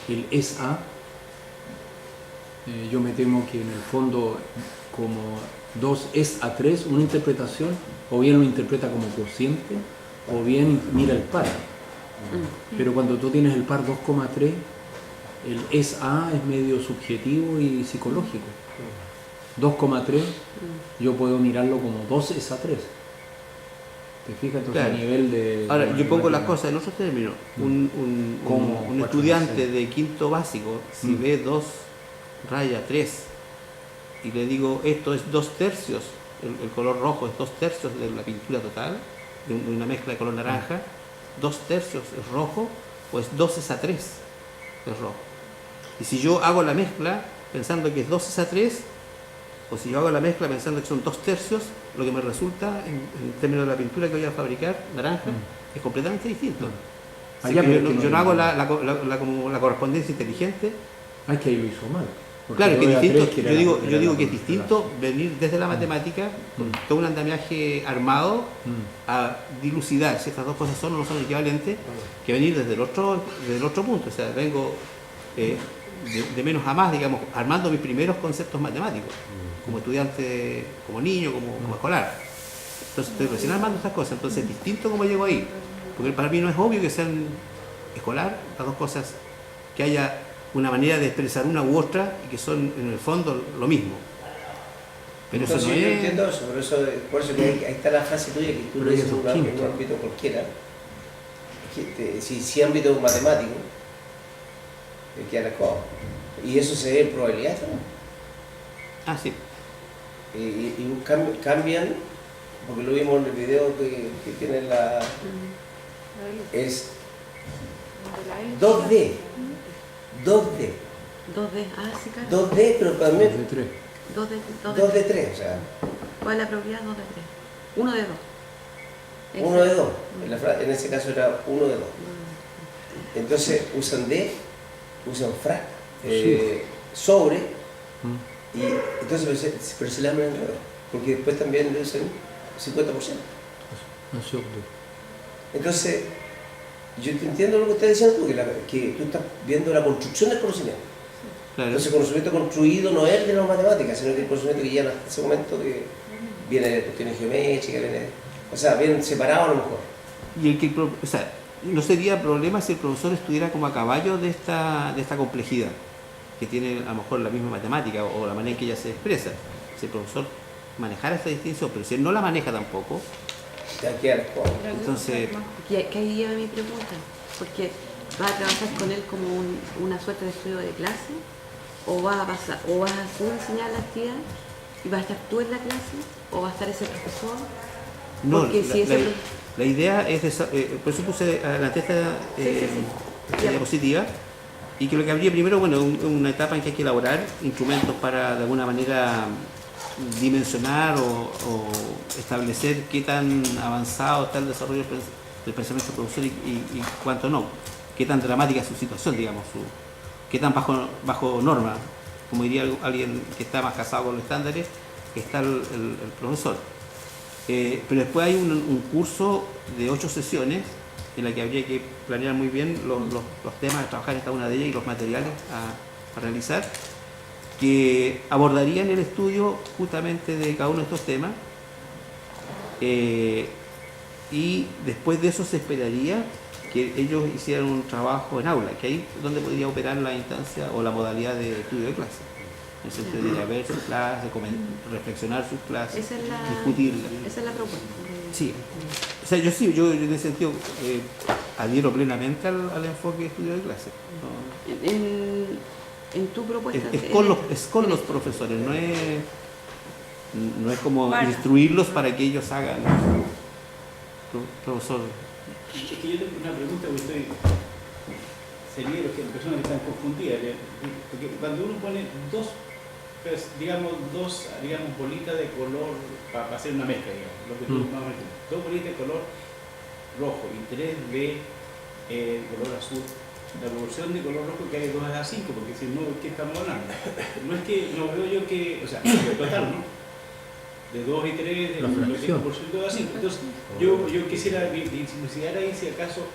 Speaker 5: el es A, yo me temo que en el fondo, como 2 es a 3, una interpretación, o bien lo interpreta como cociente, o bien mira el par. Pero cuando tú tienes el par 2,3, el es A es medio subjetivo y psicológico. 2,3 yo puedo mirarlo como 2 es a 3. ¿Te fijas? Entonces
Speaker 3: Claro.
Speaker 5: a nivel de...
Speaker 3: Ahora,
Speaker 5: de
Speaker 3: yo pongo las
Speaker 5: matemática.
Speaker 3: cosas en otros términos.
Speaker 5: ¿Cómo?
Speaker 3: Un
Speaker 5: 4,6.
Speaker 3: estudiante de quinto básico, si ve 2 raya 3 y le digo esto es 2/3, el color rojo es 2/3 de la pintura total, de una mezcla de color naranja, 2/3 es rojo, pues 2 es a 3 es rojo. Y si yo hago la mezcla pensando que es 2 es a 3, o si yo hago la mezcla pensando que son 2/3, lo que me resulta en términos de la pintura que voy a fabricar, naranja, es completamente distinto. Así
Speaker 5: Allá,
Speaker 3: que
Speaker 5: pero
Speaker 3: yo,
Speaker 5: que
Speaker 3: no,
Speaker 5: no-
Speaker 3: yo no hago como la correspondencia inteligente.
Speaker 5: Ah, es que ahí lo hizo mal. Porque
Speaker 3: Claro, que es
Speaker 5: 9 a 3,
Speaker 3: distinto.
Speaker 5: que era
Speaker 3: Yo digo,
Speaker 5: era
Speaker 3: yo digo
Speaker 5: la
Speaker 3: que es distinto venir desde la matemática con todo un andamiaje armado a dilucidar si estas dos cosas son o no son equivalentes, que venir desde el otro punto. O sea, vengo de menos a más, digamos, armando mis primeros conceptos matemáticos, como estudiante, como niño, como escolar. Entonces estoy recién armando estas cosas, entonces es distinto cómo llego ahí. Porque para mí no es obvio que sean escolar las dos cosas, que haya una manera de expresar una u otra y que son en el fondo lo mismo. Pero
Speaker 2: Entonces,
Speaker 3: eso no
Speaker 2: yo
Speaker 3: es...
Speaker 2: entiendo eso, por eso que ahí está la frase tuya que tú
Speaker 5: Pero
Speaker 2: lo dices
Speaker 5: eso
Speaker 2: en
Speaker 5: es
Speaker 2: en
Speaker 5: quinto.
Speaker 2: un ámbito cualquiera. Si ámbito matemático, queda la cosa. Y eso se ve en probabilidades también.
Speaker 3: Ah, sí.
Speaker 2: Y cambian, porque lo vimos en el video que tiene la. Es 2D. 2D.
Speaker 1: 2D, ah, sí, claro.
Speaker 2: 2D, pero también
Speaker 5: de 3.
Speaker 1: 2D,
Speaker 2: 2 de 3, o sea,
Speaker 1: ¿Cuál es la propiedad? 2 de 3. 1 de 2.
Speaker 2: 1 de 2. En ese caso era 1 de 2. Entonces usan D, usan fra, sobre, y entonces pero se le llaman enredo, porque después también le usan 50%. Entonces, yo te entiendo lo que estás diciendo tú, que tú estás viendo la construcción del conocimiento.
Speaker 3: Claro.
Speaker 2: Entonces el conocimiento construido no es el de las matemáticas, sino que el conocimiento que llega hasta ese momento que viene de cuestiones geométricas, viene O sea, bien separado a lo mejor.
Speaker 3: Y o sea, no sería problema si el profesor estuviera como a caballo de esta complejidad, que tiene a lo mejor la misma matemática o la manera en que ella se expresa. Si el profesor manejara esta distinción, pero si él no la maneja tampoco,
Speaker 2: Ya queda poco.
Speaker 3: entonces...
Speaker 1: Que ahí lleva mi pregunta, porque vas a trabajar con él como una suerte de estudio de clase, o vas a tú enseñar la actividad y vas a estar tú en la clase, o va a estar ese profesor.
Speaker 3: No,
Speaker 1: Porque si ese
Speaker 3: la idea es, por eso puse adelante esta
Speaker 1: Ya.
Speaker 3: diapositiva, y que lo que habría primero, bueno, una etapa en que hay que elaborar instrumentos para de alguna manera dimensionar o establecer qué tan avanzado está el desarrollo del pensamiento del profesor y cuánto no, qué tan dramática es su situación, digamos, qué tan bajo norma, como diría alguien que está más casado con los estándares, está el profesor. Pero después hay un curso de 8 sesiones en la que habría que planear muy bien los temas a trabajar en cada una de ellas y los materiales a realizar, que abordarían el estudio justamente de cada uno de estos temas, y después de eso se esperaría que ellos hicieran un trabajo en aula, que ahí es donde podría operar la instancia o la modalidad de estudio de clase, en el sentido de ir a ver sus clases, reflexionar sus clases, discutirlas.
Speaker 1: Esa es la propuesta.
Speaker 3: Sí, o sea, yo en ese sentido adhiero plenamente al enfoque de estudio de clase. ¿No?
Speaker 1: En tu propuesta.
Speaker 3: Es con los profesores, no es como instruirlos para que ellos hagan. Profesor.
Speaker 7: Es que yo tengo una pregunta que sería las personas que están confundidas, porque cuando uno pone dos bolitas de color para hacer una mezcla, digamos, lo que tú más o menos, dos bolitas de color rojo y tres de color azul, la proporción de color rojo que hay 2 a 5, porque si no, ¿qué estamos hablando? No es que, no veo yo que, o sea, total, ¿no? De 2 y 3, de lo que es proporción de 2 a 5. Entonces, yo quisiera dilucidar ahí si acaso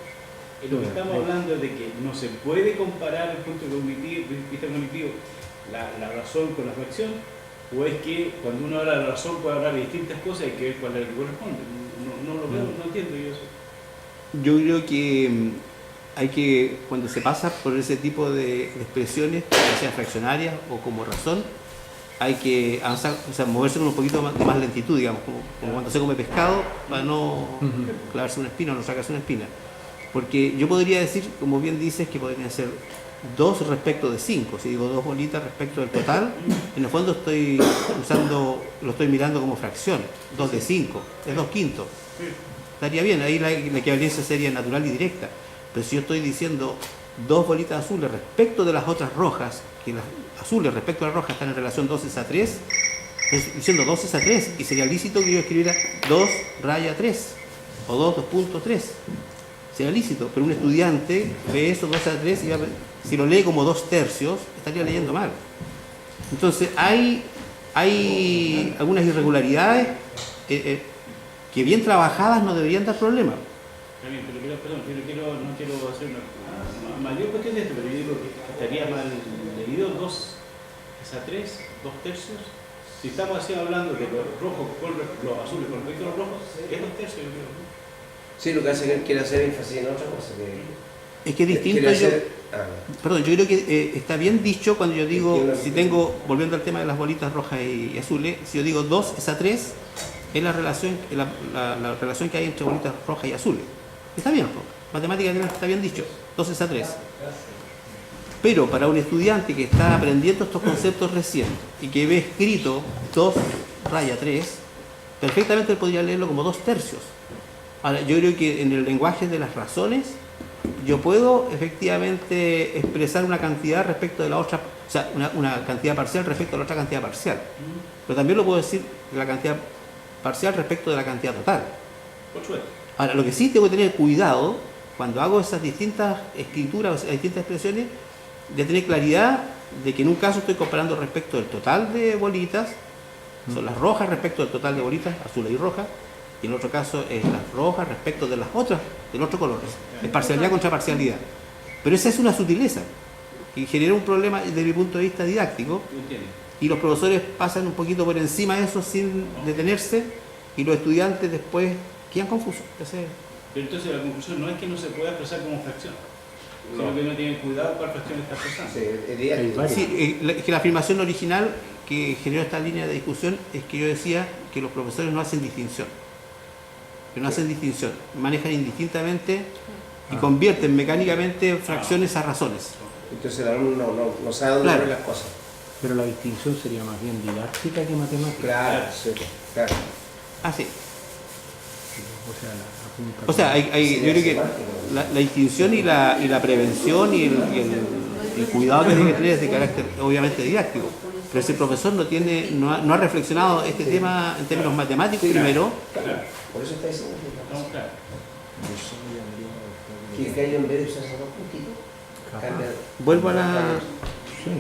Speaker 7: lo que estamos hablando es de que no se puede comparar el punto vista cognitivo, la razón con la fracción, o es que cuando uno habla de la razón puede hablar de distintas cosas y hay que ver cuál es la que corresponde. No lo veo, no entiendo yo eso.
Speaker 3: Yo creo que hay que, cuando se pasa por ese tipo de expresiones, ya sean fraccionarias o como razón, hay que avanzar, o sea, moverse con un poquito de más lentitud, digamos, como cuando se come pescado, para no clavarse una espina o no sacarse una espina. Porque yo podría decir, como bien dices, que podrían ser 2 respecto de 5. Si digo 2 bolitas respecto del total, en el fondo lo estoy mirando como fracción. 2 de 5, es 2 quintos. Estaría bien, ahí la equivalencia sería natural y directa. Pero si yo estoy diciendo 2 bolitas azules respecto de las otras rojas, que las azules respecto a las rojas están en relación 2 a 3, estoy diciendo 2 a 3, y sería lícito que yo escribiera 2 raya 3 o 2.3. Sería lícito, pero un estudiante ve eso 2 a 3 y si lo lee como 2/3, estaría leyendo mal. Entonces hay algunas irregularidades que bien trabajadas no deberían dar problemas.
Speaker 7: Está bien, pero no quiero hacer una mayor cuestión de esto, pero yo digo que estaría mal leído 2 a 3, 2/3. Si estamos así hablando de los rojos con los azules con respecto a los rojos, es 2/3, yo creo, ¿no?
Speaker 2: Sí, lo que hace que quiere hacer énfasis en otra cosa.
Speaker 3: Es que es distinto. Perdón, yo creo que está bien dicho cuando yo digo, si tengo, volviendo al tema de las bolitas rojas y azules, si yo digo 2 es a 3, es la relación que hay entre bolitas rojas y azules. Está bien, matemáticamente está bien dicho, 2 es a 3. Pero para un estudiante que está aprendiendo estos conceptos recién y que ve escrito 2 raya 3, perfectamente él podría leerlo como 2/3. Ahora, yo creo que en el lenguaje de las razones, yo puedo efectivamente expresar una cantidad respecto de la otra, o sea, una cantidad parcial respecto a la otra cantidad parcial. Pero también lo puedo decir de la cantidad parcial respecto de la cantidad total.
Speaker 7: Por supuesto.
Speaker 3: Ahora, lo que sí tengo que tener cuidado cuando hago esas distintas escrituras, esas distintas expresiones, de tener claridad de que en un caso estoy comparando respecto del total de bolitas, son las rojas respecto del total de bolitas, azules y rojas, y en otro caso es las rojas respecto de las otras, del otro color. Es parcialidad contra parcialidad. Pero esa es una sutileza que genera un problema desde mi punto de vista didáctico, y los profesores pasan un poquito por encima de eso sin detenerse, y los estudiantes después quedan confusos.
Speaker 7: Pero entonces la conclusión no es que no se pueda expresar como fracción,
Speaker 2: No.
Speaker 7: sino que no tienen cuidado cuál fracción está expresando.
Speaker 2: Sí, es didáctico.
Speaker 5: Hay
Speaker 3: Sí, es que la afirmación original que generó esta línea de discusión es que yo decía que los profesores no hacen distinción. Que no hacen distinción, manejan indistintamente y convierten mecánicamente fracciones a razones.
Speaker 2: Entonces el alumno no sabe dónde
Speaker 3: Claro.
Speaker 2: poner las cosas.
Speaker 5: Pero la distinción sería más bien didáctica que matemática.
Speaker 2: Claro, sí, claro.
Speaker 3: Ah, sí.
Speaker 5: O sea,
Speaker 3: O sea,
Speaker 2: Sí,
Speaker 3: yo creo que
Speaker 2: semántico.
Speaker 3: la distinción y la prevención y el cuidado que tiene que tener es de carácter obviamente didáctico. Pero si el profesor no ha reflexionado este tema en términos matemáticos primero,
Speaker 2: Claro. Por eso está diciendo
Speaker 7: Estamos claros.
Speaker 2: que el gallo en vez de usar esos dos puntitos, cambia.
Speaker 3: vuelvo a la...
Speaker 5: Sí.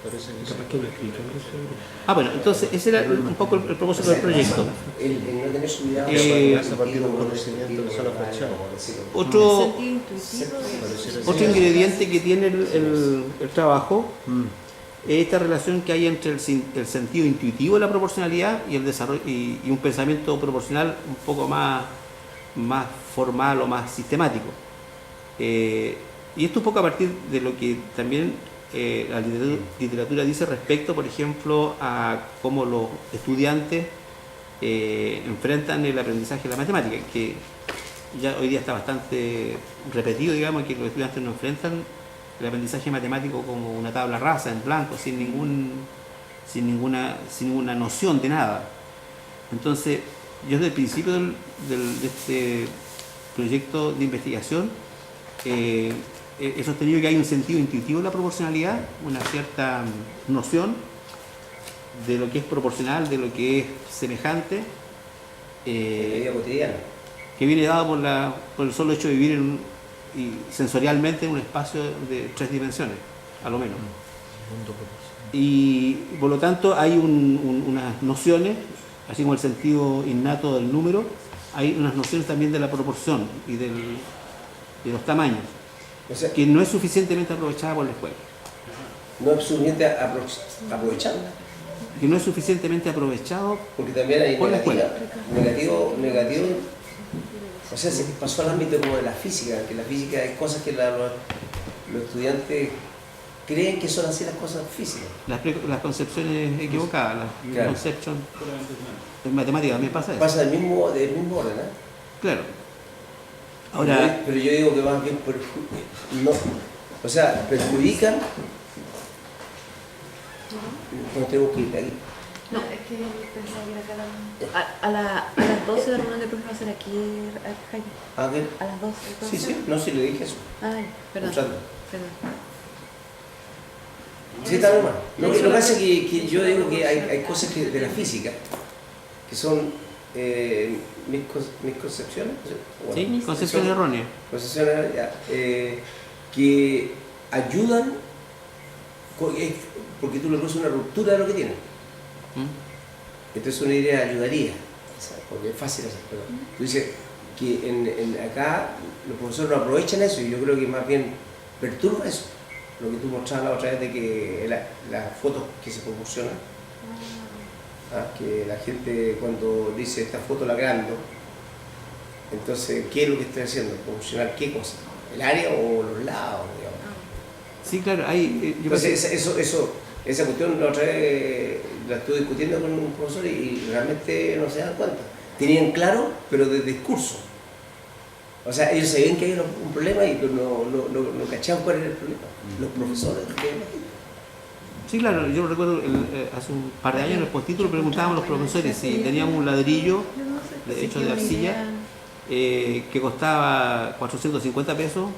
Speaker 4: Parece que sí.
Speaker 5: Capaz que lo explica algo sobre eso.
Speaker 3: Ah, bueno, entonces ese era un poco el propósito del proyecto.
Speaker 2: El no tener su cuidado.
Speaker 4: A partir de un conocimiento de sola fracción.
Speaker 3: Otro,
Speaker 6: Sentido intuitivo.
Speaker 4: Pareciera
Speaker 3: otro
Speaker 4: que-
Speaker 3: ingrediente que tiene el trabajo
Speaker 5: Mm.
Speaker 3: es esta relación que hay entre el sentido intuitivo de la proporcionalidad y el desarrollo y un pensamiento proporcional un poco más formal o más sistemático. Y esto un poco a partir de lo que también la literatura dice respecto, por ejemplo, a cómo los estudiantes enfrentan el aprendizaje de la matemática, que ya hoy día está bastante repetido, digamos, que los estudiantes no enfrentan el aprendizaje matemático como una tabla rasa, en blanco, sin ninguna noción de nada. Entonces, yo desde el principio de este proyecto de investigación he sostenido que hay un sentido intuitivo de la proporcionalidad, una cierta noción de lo que es proporcional, de lo que es semejante,
Speaker 2: En la vida cotidiana.
Speaker 3: que viene dado por el solo hecho de vivir y sensorialmente en un espacio de 3 dimensiones, a lo menos. Y por lo tanto hay unas nociones, así como el sentido innato del número, hay unas nociones también de la proporción y de los tamaños,
Speaker 2: O sea,
Speaker 3: que no es suficientemente aprovechada por la escuela,
Speaker 2: no es suficiente aprovechando,
Speaker 3: que no es suficientemente aprovechado.
Speaker 2: porque también hay
Speaker 3: Por la
Speaker 2: negativo. O sea, se pasó al ámbito como de la física, que la física hay cosas que los estudiantes creen que son así las cosas físicas.
Speaker 3: Las concepciones equivocadas, las
Speaker 2: Claro.
Speaker 3: conceptions
Speaker 7: Puramente humano.
Speaker 3: en matemáticas también pasa eso.
Speaker 2: Pasa del mismo orden, ¿eh?
Speaker 3: Claro. Ahora,
Speaker 2: Pero yo digo que más bien perjudican. No tengo que ir ahí.
Speaker 6: No, es que pensaba que era cada... A las 12 la reunión de profes va a ser aquí, Jaime.
Speaker 2: A ver,
Speaker 6: A las 12.
Speaker 2: sí, sí, no, sí le dije eso.
Speaker 6: Ay, perdón.
Speaker 2: Escuchando.
Speaker 6: Perdón.
Speaker 2: Sí, está normal. Lo que pasa es que yo digo que hay cosas de la física que son mis concepciones.
Speaker 3: sí, concepciones erróneas.
Speaker 2: Concepciones ya, que ayudan, porque tú le produces una ruptura de lo que tienes.
Speaker 3: ¿Mm?
Speaker 2: Entonces una idea ayudaría, porque es fácil hacer. Pero tú dices que acá los profesores no aprovechan eso y yo creo que más bien perturba eso. Lo que tú mostrabas la otra vez de que las fotos que se promocionan, que la gente cuando dice esta foto la agrando, entonces ¿qué es lo que estoy haciendo? ¿Promocionar qué cosa? ¿El área o los lados? Digamos.
Speaker 3: Sí, claro, hay... yo
Speaker 2: Entonces esa cuestión la otra vez la estuve discutiendo con un profesor y realmente no se dan cuenta. Tenían claro, pero de discurso. O sea, ellos sabían que había un problema y no cachaban cuál era el problema. Los profesores.
Speaker 3: Sí, claro, yo recuerdo hace un par de años en el postítulo preguntábamos a los profesores si teníamos un ladrillo hecho de arcilla que costaba 450 pesos,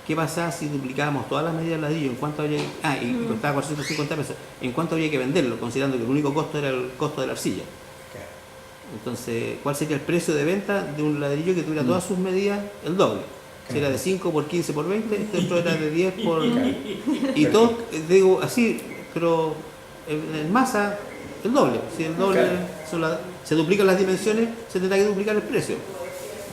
Speaker 3: ¿qué pasaba si duplicábamos todas las medidas del ladrillo? ¿En cuánto habría y costaba 450 pesos? ¿En cuánto habría que venderlo? Considerando que el único costo era el costo de la arcilla. Entonces, ¿cuál sería el precio de venta de un ladrillo que tuviera todas sus medidas? El doble. Si era de 5 por 15 por 20, este otro era de 10 por... Y todo, digo así, pero en masa, el doble. Si el doble se duplican las dimensiones, se tendrá que duplicar el precio.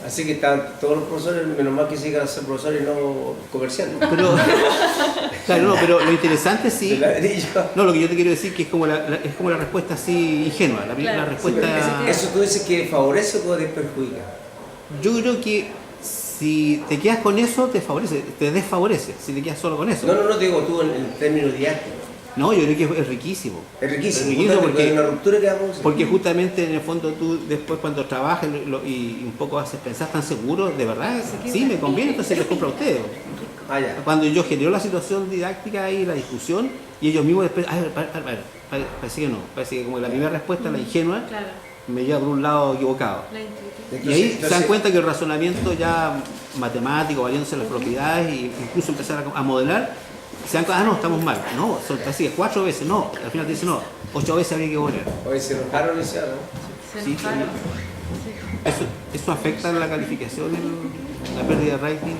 Speaker 2: Así que están todos los profesores, menos mal que sigan a ser profesores y no comerciantes.
Speaker 3: Pero, claro, no, pero lo interesante sí.
Speaker 2: De ladrillo.
Speaker 3: No, lo que yo te quiero decir que es como la respuesta así ingenua. La
Speaker 6: Claro,
Speaker 3: respuesta.
Speaker 2: Eso tú dices que favorece o te perjudica.
Speaker 3: Yo creo que si te quedas con eso, te favorece, te desfavorece, si te quedas solo con eso.
Speaker 2: No te digo tú en términos didácticos.
Speaker 3: No, yo creo que es riquísimo.
Speaker 2: Es riquísimo,
Speaker 3: Es riquísimo
Speaker 2: porque hay una ruptura que vamos a hacer.
Speaker 3: Porque justamente en el fondo tú después cuando trabajas y un poco haces pensar tan seguro, de verdad, sí, me conviene, entonces les compro a ustedes.
Speaker 2: Ah, ya.
Speaker 3: Cuando yo genero la situación didáctica y la discusión, y ellos mismos después, parece que no, parece que como la primera respuesta, la ingenua,
Speaker 6: Claro,
Speaker 3: me lleva por un lado equivocado.
Speaker 6: la intuitiva.
Speaker 3: Y ahí se dan cuenta que el razonamiento ya matemático, valiéndose de las propiedades e incluso empezar a modelar, se dan cuenta, no, estamos mal. No, son así, 4 veces, no. Al final te dicen, no, 8 veces habría que volver.
Speaker 2: Oye, se enojaron y se ¿no?
Speaker 6: Se
Speaker 3: Sí,
Speaker 6: enojaron.
Speaker 3: Eso afecta la calificación, la pérdida de rating.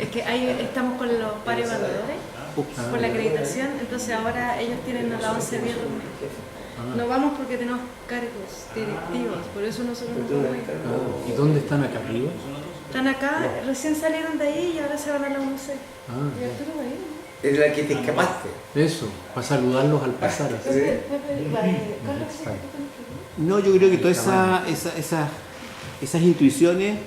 Speaker 6: Es que ahí estamos con los pares evaluadores, por la acreditación, entonces ahora ellos tienen a la 11 bien No vamos porque tenemos cargos directivos, por eso nosotros no podemos ir.
Speaker 5: ¿Y dónde están acá arriba?
Speaker 6: Están acá, recién salieron de ahí y ahora se van a la 11.
Speaker 5: Ah,
Speaker 6: ¿Y Arturo va a ir?
Speaker 2: Es la que te escapaste.
Speaker 5: eso, para saludarlos al pasar. Así.
Speaker 6: Pepe, va a ir. Carlos, ¿sí?
Speaker 3: No, yo creo que todas esas intuiciones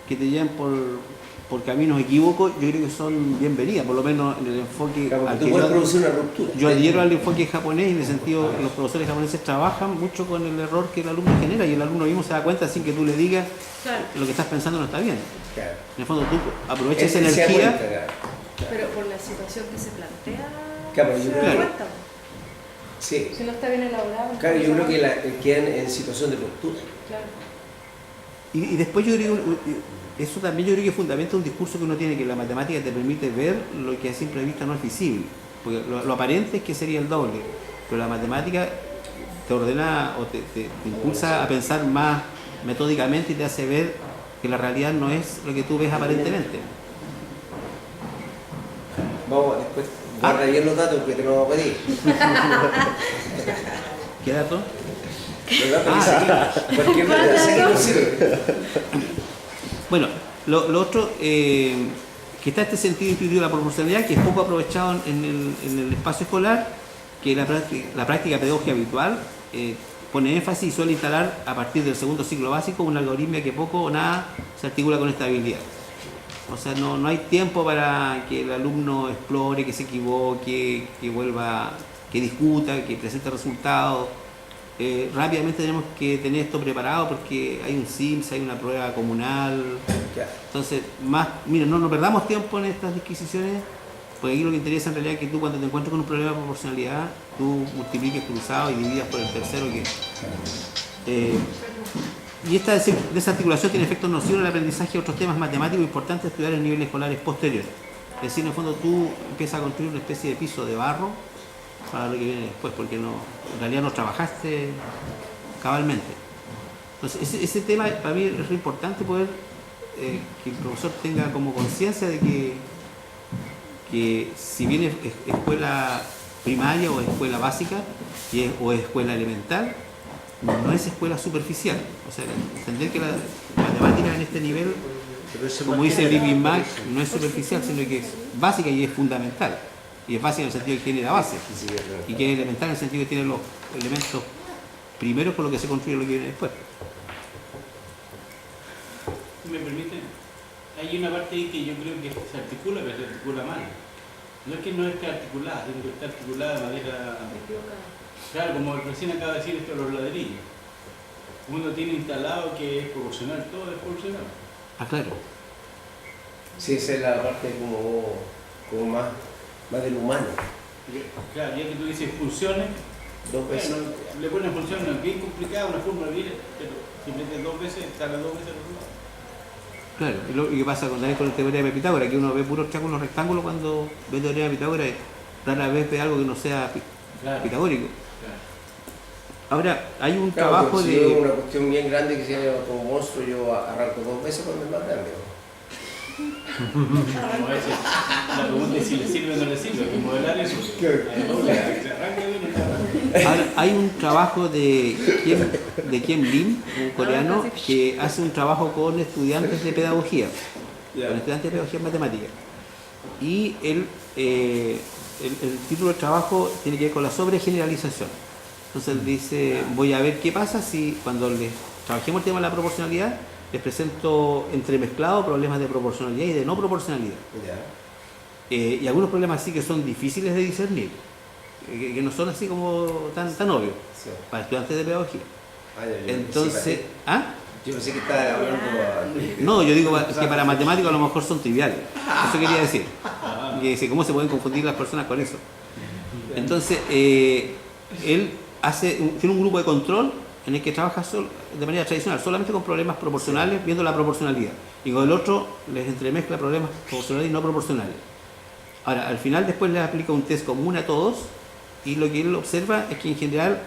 Speaker 3: que te llevan por caminos equívocos, yo creo que son bienvenidas, por lo menos en el enfoque
Speaker 2: Claro,
Speaker 3: al
Speaker 2: tú
Speaker 3: que
Speaker 2: puedes producir una ruptura.
Speaker 3: yo adhiero al enfoque japonés, en el sentido que los profesores japoneses trabajan mucho con el error que el alumno genera y el alumno mismo se da cuenta sin que tú le digas
Speaker 6: Claro,
Speaker 3: lo que estás pensando no está bien.
Speaker 2: Claro.
Speaker 3: En el fondo tú aprovechas esa
Speaker 2: Él se da
Speaker 3: energía.
Speaker 2: cuenta, claro.
Speaker 6: pero por la situación que se plantea,
Speaker 2: Claro, yo
Speaker 6: se
Speaker 2: creo
Speaker 6: da
Speaker 3: que-
Speaker 6: cuenta.
Speaker 2: Sí.
Speaker 6: Si no está bien elaborado.
Speaker 2: Claro, yo creo
Speaker 6: entonces,
Speaker 2: que quedan en situación de ruptura.
Speaker 6: Claro.
Speaker 3: Y después yo creo eso también yo creo que fundamenta un discurso que uno tiene, que la matemática te permite ver lo que a simple vista no es visible. Porque lo aparente es que sería el doble, pero la matemática te ordena o te impulsa a pensar más metódicamente y te hace ver que la realidad no es lo que tú ves aparentemente.
Speaker 2: Vamos, después guarda bien los datos porque te los vamos a pedir.
Speaker 3: ¿Qué dato?
Speaker 2: Los datos que seguimos. Cualquier dato que seguimos sirve.
Speaker 3: Bueno, lo otro, que está este sentido intuitivo de la proporcionalidad, que es poco aprovechado en el espacio escolar, que la práctica pedagógica habitual pone énfasis y suele instalar a partir del segundo ciclo básico un algoritmo que poco o nada se articula con esta habilidad. O sea, no hay tiempo para que el alumno explore, que se equivoque, que vuelva, que discuta, que presente resultados. Rápidamente tenemos que tener esto preparado porque hay un SIMS, hay una prueba comunal.
Speaker 2: Claro.
Speaker 3: Entonces, mira, no perdamos tiempo en estas disquisiciones, porque aquí lo que interesa en realidad es que tú cuando te encuentres con un problema de proporcionalidad, tú multipliques cruzado y dividas por el tercero y esta desarticulación tiene efectos nocivos en el aprendizaje de otros temas matemáticos importantes a estudiar en niveles escolares posteriores. Es decir, en el fondo tú empiezas a construir una especie de piso de barro para lo que viene después, porque en realidad no trabajaste cabalmente. Entonces, ese tema para mí es re importante poder que el profesor tenga como conciencia de que si bien es escuela primaria o escuela básica o escuela elemental, no es escuela superficial. O sea, entender que la matemática en este nivel,
Speaker 4: Pero eso
Speaker 3: como
Speaker 4: más
Speaker 3: dice
Speaker 4: general,
Speaker 3: Bibi Mack,
Speaker 4: eso.
Speaker 3: no es superficial, sino que es básica y es fundamental. Y es básica en el sentido de que tiene la base.
Speaker 4: Sí, sí, es verdad.
Speaker 3: Y que es elemental en el sentido de que tiene los elementos primeros con lo que se construye lo que viene después.
Speaker 7: Si me permite, hay una parte ahí que yo creo que se articula, pero se articula mal. No es que no esté articulada, sino que está articulada de manera...
Speaker 6: Equivocado.
Speaker 7: Claro, como recién acaba de decir esto de los ladrillos. Uno tiene instalado que es proporcional, todo es proporcional.
Speaker 3: Ah, claro.
Speaker 2: Sí, esa es la parte como más del humano.
Speaker 7: Claro, ya que tú dices funciones,
Speaker 2: Dos veces.
Speaker 7: bueno, le ponen funciones bien complicadas, una fórmula bien, pero si metes 2 veces, sale 2 veces el resultado.
Speaker 3: Claro, y lo que pasa también con el teorema de Pitágoras, que uno ve puros triángulos rectángulos cuando ve el teorema de Pitágoras, rara vez ve algo que no sea
Speaker 7: Claro.
Speaker 3: pitagórico.
Speaker 7: Claro.
Speaker 3: Ahora, hay un
Speaker 2: Claro,
Speaker 3: trabajo
Speaker 2: porque si yo
Speaker 3: de...
Speaker 2: una cuestión bien grande que sea como monstruo, yo arranco 2 veces cuando es más grande. ¿no?
Speaker 7: Como a veces, la pregunta es si le sirve o no le sirve, que modelar eso. Se arranca bien o no arranca.
Speaker 3: Ahora, hay un trabajo de Kiem Lim, un coreano, que hace un trabajo con estudiantes de pedagogía, con estudiantes de pedagogía en matemática. Y el título del trabajo tiene que ver con la sobregeneralización. Entonces él dice, voy a ver qué pasa si cuando les trabajemos el tema de la proporcionalidad, les presento entremezclados problemas de proporcionalidad y de no proporcionalidad. Y algunos problemas así que son difíciles de discernir, que no son así como tan obvios para estudiantes de pedagogía. Entonces, ¿ah?
Speaker 2: Yo pensé que estaba hablando...
Speaker 3: No, yo digo que para matemáticos a lo mejor son triviales. Eso quería decir. Y dice, ¿cómo se pueden confundir las personas con eso? Entonces, él tiene un grupo de control en el que trabaja de manera tradicional, solamente con problemas proporcionales, viendo la proporcionalidad. Y con el otro les entremezcla problemas proporcionales y no proporcionales. Ahora, al final después les aplica un test común a todos y lo que él observa es que en general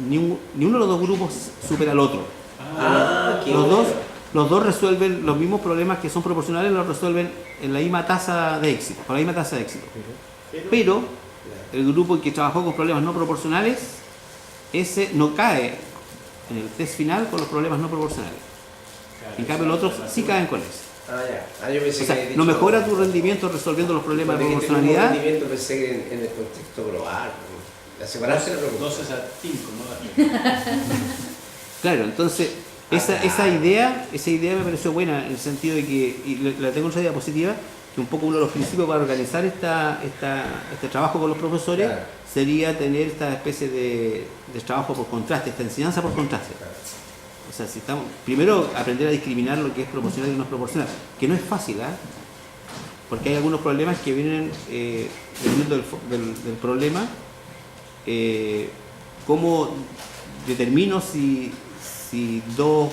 Speaker 3: ni uno de los dos grupos supera al otro. Los dos resuelven los mismos problemas que son proporcionales, los resuelven en la misma tasa de éxito, con la misma tasa de éxito. Pero el grupo que trabajó con problemas no proporcionales, ese no cae en el test final con los problemas no proporcionales. En cambio los otros sí caen con eso.
Speaker 2: Yo pensé
Speaker 3: O sea,
Speaker 2: que
Speaker 3: no mejora tu rendimiento resolviendo los problemas de
Speaker 2: Cuando dijiste
Speaker 3: proporcionalidad.
Speaker 2: rendimiento pensé que en el contexto global. La separación era preocupa.
Speaker 7: 12 a 5, ¿no?
Speaker 3: Claro, entonces esa idea me pareció buena en el sentido de que, y la tengo en otra diapositiva, que un poco uno de los principios para organizar este trabajo con los profesores sería tener esta especie de trabajo por contraste, esta enseñanza por contraste. O sea, si estamos, primero aprender a discriminar lo que es proporcional y no es proporcional, que no es fácil, porque hay algunos problemas que vienen dependiendo del problema, cómo determino si dos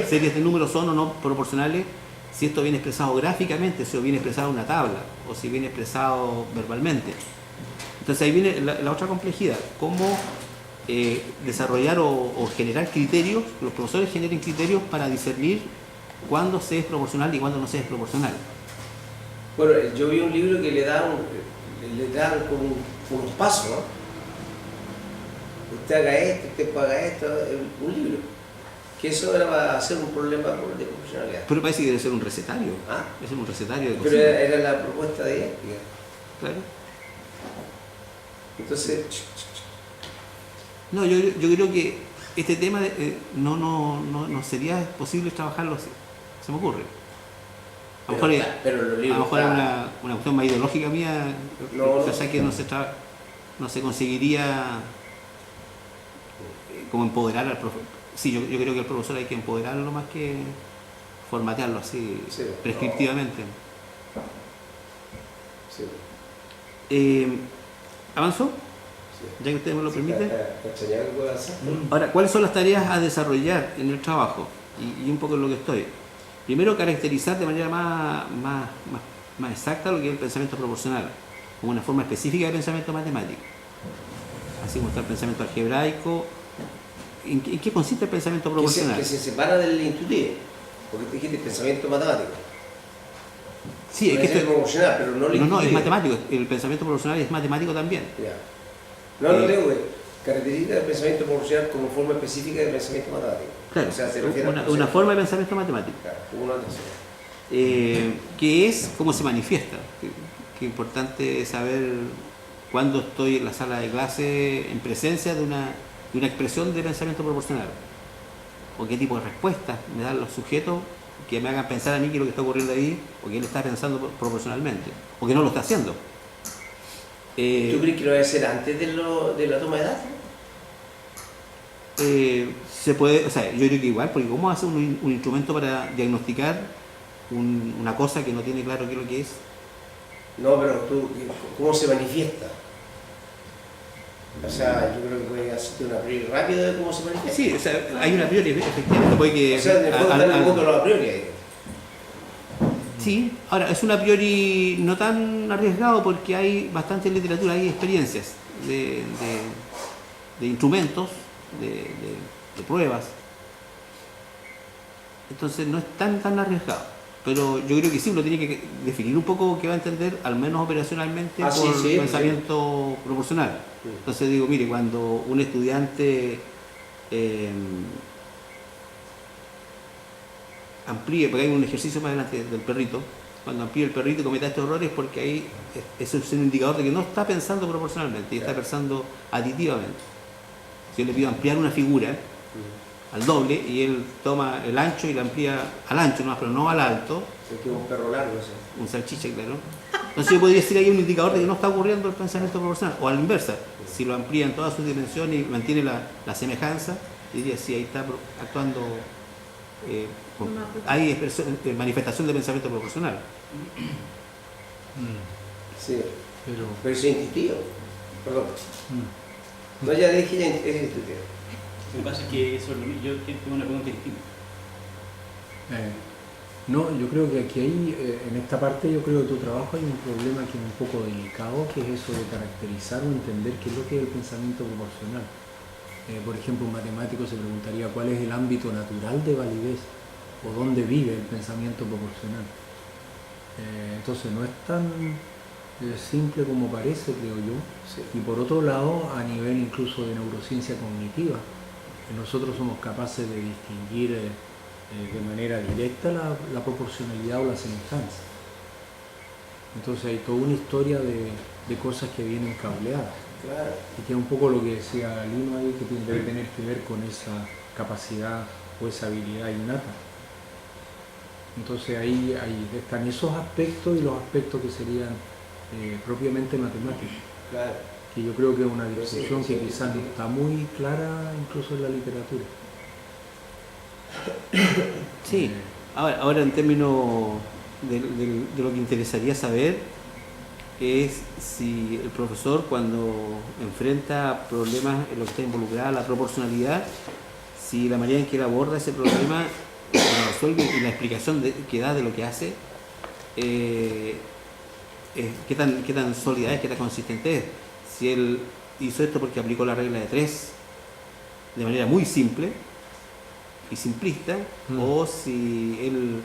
Speaker 3: series de números son o no proporcionales, si esto viene expresado gráficamente, si viene expresado en una tabla o si viene expresado verbalmente. Entonces ahí viene la otra complejidad, cómo desarrollar o generar criterios, los profesores generen criterios para discernir cuándo se es proporcional y cuándo no se es proporcional.
Speaker 2: Bueno, yo vi un libro que le dan como unos pasos, ¿no? Usted haga esto, usted paga esto, un libro. Que eso era para hacer un problema de proporcionalidad.
Speaker 3: Pero parece que debe ser un recetario.
Speaker 2: ¿Ah?
Speaker 3: Debe ser un recetario de
Speaker 2: Pero
Speaker 3: cocina.
Speaker 2: era la propuesta de didáctica.
Speaker 3: Claro.
Speaker 2: Entonces,
Speaker 3: No, yo creo que este tema no sería posible trabajarlo así. Se me ocurre. A lo mejor,
Speaker 2: pero los libros
Speaker 3: a lo mejor es una cuestión más ideológica mía,
Speaker 2: No.
Speaker 3: que no se conseguiría como empoderar al profesor. Sí, yo creo que el profesor hay que empoderarlo más que formatearlo así
Speaker 2: Sí,
Speaker 3: prescriptivamente.
Speaker 2: Sí.
Speaker 3: ¿Avanzó?
Speaker 2: Sí.
Speaker 3: Ya que usted me lo permite.
Speaker 2: ¿Cachai? ¿Qué puedo hacer?
Speaker 3: Ahora, ¿cuáles son las tareas a desarrollar en el trabajo? Y un poco en lo que estoy. Primero, caracterizar de manera más exacta lo que es el pensamiento proporcional, como una forma específica de pensamiento matemático. Así como está el pensamiento algebraico. ¿En qué consiste el pensamiento proporcional?
Speaker 2: Que se separa del intuitivo, porque te dijiste pensamiento matemático.
Speaker 3: Sí, es que
Speaker 2: es proporcional, pero no el
Speaker 3: no, es
Speaker 2: intuitivo.
Speaker 3: matemático. El pensamiento proporcional es matemático también.
Speaker 2: Ya. No digo que caracteriza el pensamiento proporcional como forma específica de pensamiento matemático.
Speaker 3: Claro,
Speaker 2: O sea, se refiere al
Speaker 3: una
Speaker 2: concepto.
Speaker 3: forma de pensamiento matemático.
Speaker 2: Claro, como una atención.
Speaker 3: Que es cómo se manifiesta. Que es importante saber cuándo estoy en la sala de clase en presencia de una expresión de pensamiento proporcional. O qué tipo de respuestas me dan los sujetos que me hagan pensar a mí que lo que está ocurriendo ahí, o que él está pensando proporcionalmente, o que no lo está haciendo.
Speaker 2: ¿Tú crees que lo va a hacer antes de la toma de datos?
Speaker 3: Se puede, o sea, yo creo que igual, porque ¿cómo hace un instrumento para diagnosticar una cosa que no tiene claro qué es lo que es?
Speaker 2: No, pero ¿cómo se manifiesta? O sea, yo creo que puede hacerte una priori rápida de cómo se manifiesta.
Speaker 3: Sí, o sea, hay una priori, efectivamente, puede que...
Speaker 2: O sea, en el fondo está en el mundo de la priori ahí.
Speaker 3: Sí, ahora es una priori no tan arriesgado porque hay bastante literatura, hay experiencias de instrumentos, de pruebas. Entonces no es tan arriesgado. Pero yo creo que sí, uno tiene que definir un poco qué va a entender, al menos operacionalmente,
Speaker 2: Ah,
Speaker 3: por
Speaker 2: sí,
Speaker 3: pensamiento proporcional.
Speaker 2: Sí.
Speaker 3: Entonces digo, mire, cuando un estudiante amplíe, porque hay un ejercicio más adelante del perrito, cuando amplíe el perrito y cometa estos errores, porque ahí eso es un indicador de que no está pensando proporcionalmente, y está pensando aditivamente. Si yo le pido ampliar una figura al doble y él toma el ancho y la amplía al ancho, no, pero no al alto,
Speaker 2: Porque es un perro largo, sí.
Speaker 3: un salchicha, claro. Entonces yo podría decir ahí un indicador de que no está ocurriendo el pensamiento proporcional, o a la inversa, si lo amplía en todas sus dimensiones y mantiene la semejanza, diría sí, ahí está actuando, hay manifestación de pensamiento proporcional.
Speaker 2: Sí,
Speaker 5: Pero,
Speaker 2: pero es intuitivo. Perdón. No, ya dije, ya es intuitivo.
Speaker 7: Lo que pasa es que eso es lo mismo. Yo tengo una pregunta distinta.
Speaker 5: no, yo creo que aquí hay, en esta parte yo creo que tu trabajo hay un problema que es un poco delicado, que es eso de caracterizar o entender qué es lo que es el pensamiento proporcional. Por ejemplo, un matemático se preguntaría cuál es el ámbito natural de validez o dónde vive el pensamiento proporcional. Entonces no es tan simple como parece, creo yo.
Speaker 2: Sí.
Speaker 5: Y por otro lado, a nivel incluso de neurociencia cognitiva, nosotros somos capaces de distinguir de manera directa la proporcionalidad o la semejanza. Entonces hay toda una historia de cosas que vienen cableadas.
Speaker 2: Claro.
Speaker 5: Y que es un poco lo que decía Lino ahí, que debe tener que ver con esa capacidad o esa habilidad innata. Entonces ahí están esos aspectos y los aspectos que serían propiamente matemáticos.
Speaker 2: Claro.
Speaker 5: Que yo creo que es una discusión
Speaker 2: Sí,
Speaker 5: que quizás no está muy clara incluso en la literatura.
Speaker 3: Sí, ahora en términos de lo que interesaría saber es si el profesor cuando enfrenta problemas en los que está involucrada la proporcionalidad, si la manera en que él aborda ese problema, lo resuelve y la explicación que da de lo que hace, qué tan sólida es, qué tan consistente es. Si él hizo esto porque aplicó la regla de 3 de manera muy simple y simplista, o si él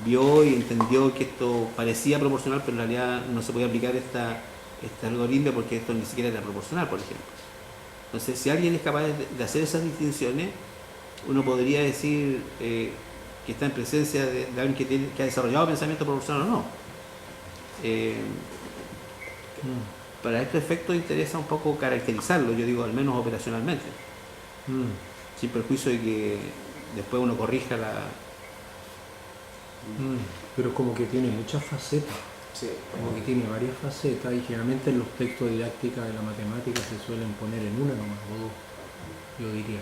Speaker 3: vio y entendió que esto parecía proporcional, pero en realidad no se podía aplicar este algoritmo porque esto ni siquiera era proporcional, por ejemplo. Entonces, si alguien es capaz de hacer esas distinciones, uno podría decir que está en presencia de alguien que ha desarrollado pensamiento proporcional o no. Para estos efectos interesa un poco caracterizarlo, yo digo, al menos operacionalmente, sin perjuicio de que después uno corrija
Speaker 5: Pero es como que tiene muchas facetas,
Speaker 2: Sí.
Speaker 5: como que tiene varias facetas y generalmente en los textos didácticos de la matemática se suelen poner en una nomás, o dos, yo diría.